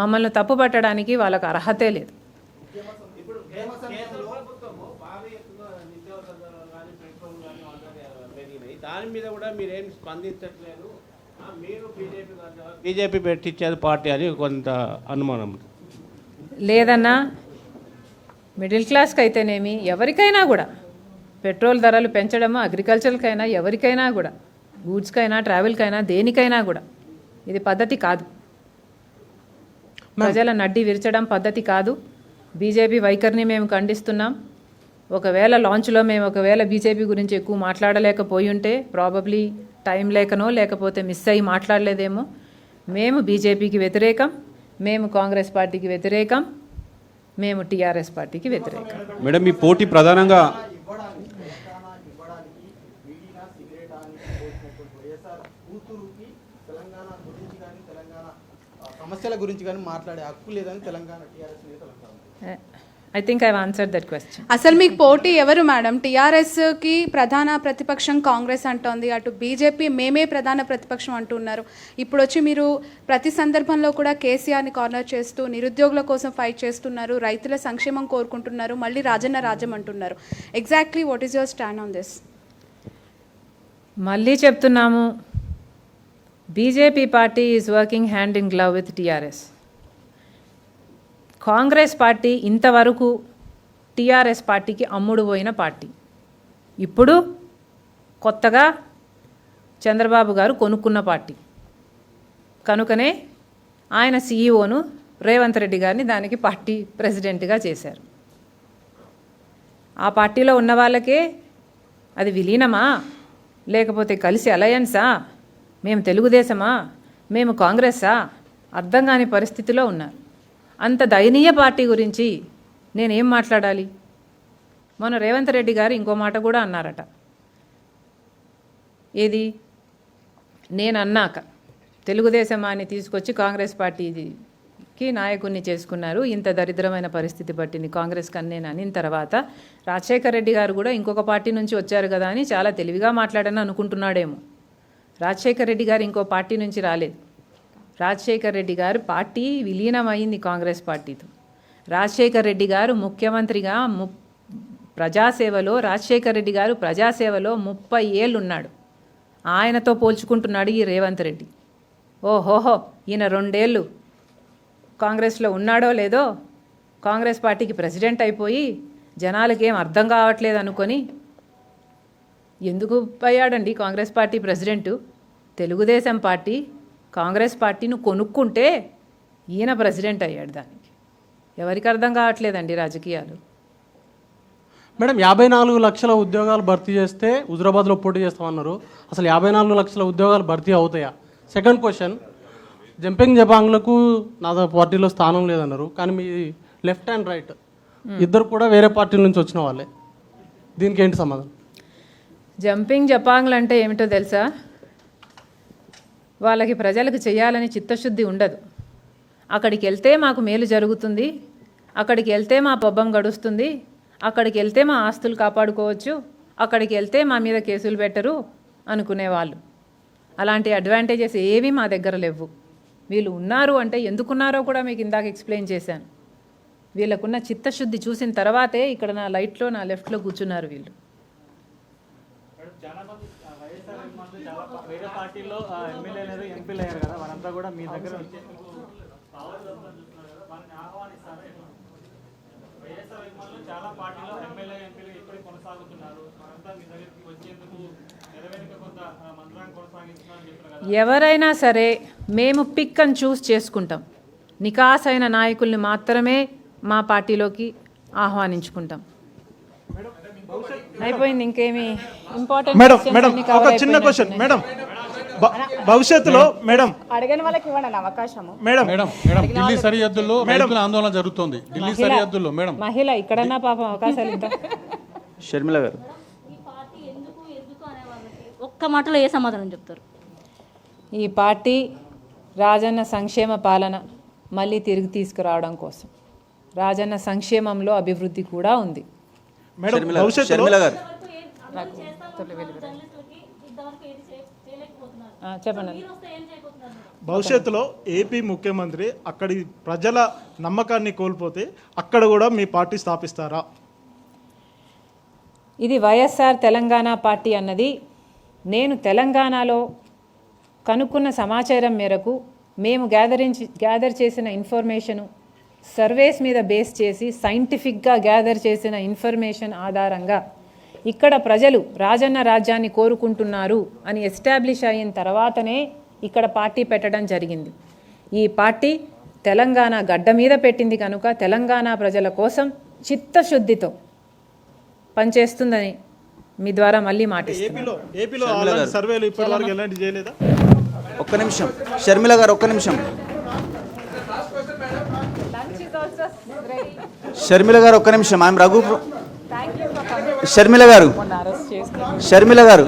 మమ్మల్ని తప్పు పట్టడానికి వాళ్ళకు అర్హతే లేదు. దాని మీద కూడా మీరేం స్పందించట్లేదు. మీరు బీజేపీ పెట్టించేది పార్టీ అని కొంత అనుమానం లేదన్నా. మిడిల్ క్లాస్కి అయితేనేమి, ఎవరికైనా కూడా పెట్రోల్ ధరలు పెంచడము, అగ్రికల్చర్కైనా ఎవరికైనా కూడా, గూడ్స్కైనా ట్రావెల్కైనా దేనికైనా కూడా ఇది పద్ధతి కాదు. ప్రజల నడ్డి విరచడం పద్ధతి కాదు. బీజేపీ వైఖరిని మేము ఖండిస్తున్నాం. ఒకవేళ లాంచ్లో మేము బీజేపీ గురించి ఎక్కువ మాట్లాడలేకపోయి ఉంటే ప్రాబబ్లీ టైం లేకనో లేకపోతే మిస్ అయ్యి మాట్లాడలేదేమో. మేము బీజేపీకి వ్యతిరేకం, మేము కాంగ్రెస్ పార్టీకి వ్యతిరేకం, మేము టీఆర్ఎస్ పార్టీకి వ్యతిరేకం. మేడం, మీ పోటీ ప్రధానంగా సమస్యల గురించి కానీ మాట్లాడే హక్కు లేదని తెలంగాణ టీఆర్ఎస్ నేతలు అంటారు. I think I answered that question. అసలు మీకు పోటీ ఎవరు మేడం? టీఆర్ఎస్కి ప్రధాన ప్రతిపక్షం కాంగ్రెస్ అంటోంది, అటు బీజేపీ మేమే ప్రధాన ప్రతిపక్షం అంటున్నారు. ఇప్పుడు వచ్చి మీరు ప్రతి సందర్భంలో కూడా కేసీఆర్ని కార్నర్ చేస్తూ నిరుద్యోగుల కోసం ఫైట్ చేస్తున్నారు, రైతుల సంక్షేమం కోరుకుంటున్నారు, మళ్ళీ రాజన్న రాజ్యం అంటున్నారు. Exactly what is your stand on this? మళ్ళీ చెప్తున్నాము, BJP party is working hand in glove with TRS. Congress party ఇంతవరకు టీఆర్ఎస్ పార్టీకి అమ్ముడు పోయిన పార్టీ. ఇప్పుడు కొత్తగా చంద్రబాబు గారు కొనుక్కున్న పార్టీ కనుకనే ఆయన సీఈఓను రేవంత్ రెడ్డి గారిని దానికి పార్టీ ప్రెసిడెంట్గా చేశారు. ఆ పార్టీలో ఉన్న వాళ్ళకే అది విలీనమా లేకపోతే కలిసి అలయన్సా, మేము తెలుగుదేశమా, మేము కాంగ్రెస్సా అర్థం కాని పరిస్థితిలో ఉన్నారు. అంత దయనీయ పార్టీ గురించి నేనేం మాట్లాడాలి? మొన్న రేవంత్ రెడ్డి గారు ఇంకో మాట కూడా అన్నారట. ఏది? నేను అన్నాక తెలుగుదేశమాన్ని తీసుకొచ్చి కాంగ్రెస్ పార్టీకి నాయకుడిని చేసుకున్నారు, ఇంత దరిద్రమైన పరిస్థితి పట్టింది కాంగ్రెస్ కన్నా నేను అనిన తర్వాత రాజశేఖర్ రెడ్డి గారు కూడా ఇంకొక పార్టీ నుంచి వచ్చారు కదా అని చాలా తెలివిగా మాట్లాడని అనుకుంటున్నాడేమో. రాజశేఖర్ రెడ్డి గారు ఇంకో పార్టీ నుంచి రాలేదు. రాజశేఖర్ రెడ్డి గారు పార్టీ విలీనమైంది కాంగ్రెస్ పార్టీతో. రాజశేఖర్ రెడ్డి గారు ముఖ్యమంత్రిగా ప్రజాసేవలో రాజశేఖర్ రెడ్డి గారు ప్రజాసేవలో 30 ఏళ్ళు ఉన్నాడు. ఆయనతో పోల్చుకుంటున్నాడు ఈ రేవంత్ రెడ్డి. ఓహోహో, ఈయన 2 ఏళ్ళు కాంగ్రెస్లో ఉన్నాడో లేదో, కాంగ్రెస్ పార్టీకి ప్రెసిడెంట్ అయిపోయి జనాలకి ఏం అర్థం కావట్లేదు అనుకొని ఎందుకు అయ్యాడండి Congress party president? Telugu Desam party Congress పార్టీని కొనుక్కుంటే ఈయన ప్రెసిడెంట్ అయ్యాడు. దానికి ఎవరికి అర్థం కావట్లేదండి రాజకీయాలు. మేడం, 54 లక్షల ఉద్యోగాలు భర్తీ చేస్తే హుజురాబాద్లో పోటీ చేస్తామన్నారు. అసలు 54 లక్షల ఉద్యోగాలు భర్తీ అవుతాయా? సెకండ్ క్వశ్చన్, జంపింగ్ జపాంగ్లకు నా పార్టీలో స్థానం లేదన్నారు, కానీ మీ లెఫ్ట్ అండ్ రైట్ ఇద్దరు కూడా వేరే పార్టీల నుంచి వచ్చిన వాళ్ళే. దీనికి ఏంటి సమాధానం? జంపింగ్ జపాంగ్లు అంటే ఏమిటో తెలుసా? వాళ్ళకి ప్రజలకు చేయాలని చిత్తశుద్ధి ఉండదు. అక్కడికి వెళ్తే మాకు మేలు జరుగుతుంది, అక్కడికి వెళ్తే మా పబ్బం గడుస్తుంది, అక్కడికి వెళ్తే మా ఆస్తులు కాపాడుకోవచ్చు, అక్కడికి వెళ్తే మా మీద కేసులు పెట్టరు అనుకునేవాళ్ళు. అలాంటి అడ్వాంటేజెస్ ఏవి మా దగ్గర లేవు. వీళ్ళు ఉన్నారు అంటే ఎందుకున్నారో కూడా మీకు ఇందాక ఎక్స్ప్లెయిన్ చేశాను. వీళ్ళకున్న చిత్తశుద్ధి చూసిన తర్వాతే ఇక్కడ నా లైట్లో నా లెఫ్ట్లో కూర్చున్నారు వీళ్ళు. వేరే పార్టీలో ఎమ్మెల్యేలు ఎంపీలు అయ్యారు కదా, వారంతా కూడా మీ దగ్గర చాలా పార్టీలో ఎమ్మెల్యే ఎంపీలు ఇప్పటికీ కొనసాగుతున్నారు, వారంతా మీ దగ్గరికి వచ్చేందుకు నెరవేరిక కొంత మంత్రాన్ని కొనసాగిస్తున్నారని చెప్పారు. ఎవరైనా సరే మేము పిక్ అండ్ చూస్ చేసుకుంటాం. నికాసైన నాయకుల్ని మాత్రమే మా పార్టీలోకి ఆహ్వానించుకుంటాం. అయిపోయింది, ఇంకేమి ఇంపార్టెంట్ మేడం ఒక చిన్న క్వశ్చన్ మేడం, భవిష్యత్తులో మేడం అడగని వాళ్ళకి ఇవ్వండి అవకాశము. మేడం మేడం ఢిల్లీ సరిహద్దుల్లో రైతుల ఆందోళన జరుగుతోంది. ఢిల్లీ సరిహద్దుల్లో మేడం మహిళ ఇక్కడన్నా పాపం అవకాశాలు ఇద్దాం. షర్మిల గారు ఒక్క మాటలో ఏ సమాధానం చెప్తారు? ఈ పార్టీ రాజన్న సంక్షేమ పాలన మళ్ళీ తిరిగి తీసుకురావడం కోసం. రాజన్న సంక్షేమంలో అభివృద్ధి కూడా ఉంది. షర్మిల గారు చెప్పండి. భవిష్యత్తులో ఏపీ ముఖ్యమంత్రి అక్కడి ప్రజల నమ్మకాన్ని కోల్పోతే అక్కడ కూడా మీ పార్టీ స్థాపిస్తారా? ఇది వైఎస్ఆర్ తెలంగాణ పార్టీ అన్నది నేను తెలంగాణలో కనుక్కున్న సమాచారం మేరకు మేము గ్యాదర్ చేసిన ఇన్ఫర్మేషను, సర్వేస్ మీద బేస్ చేసి సైంటిఫిక్గా గ్యాదర్ చేసిన ఇన్ఫర్మేషన్ ఆధారంగా ఇక్కడ ప్రజలు రాజన్న రాజ్యాన్ని కోరుకుంటున్నారు అని ఎస్టాబ్లిష్ అయిన తర్వాతనే ఇక్కడ పార్టీ పెట్టడం జరిగింది. ఈ పార్టీ తెలంగాణ గడ్డ మీద పెట్టింది కనుక తెలంగాణ ప్రజల కోసం చిత్తశుద్ధితో పనిచేస్తుందని మీ ద్వారా మళ్ళీ మాటిస్తున్నాను. ఒక్క నిమిషం షర్మిల గారు, ఒక్క నిమిషం షర్మిల గారు, ఒక్క నిమిషం. ఐఎమ్ రఘు. షర్మిల గారు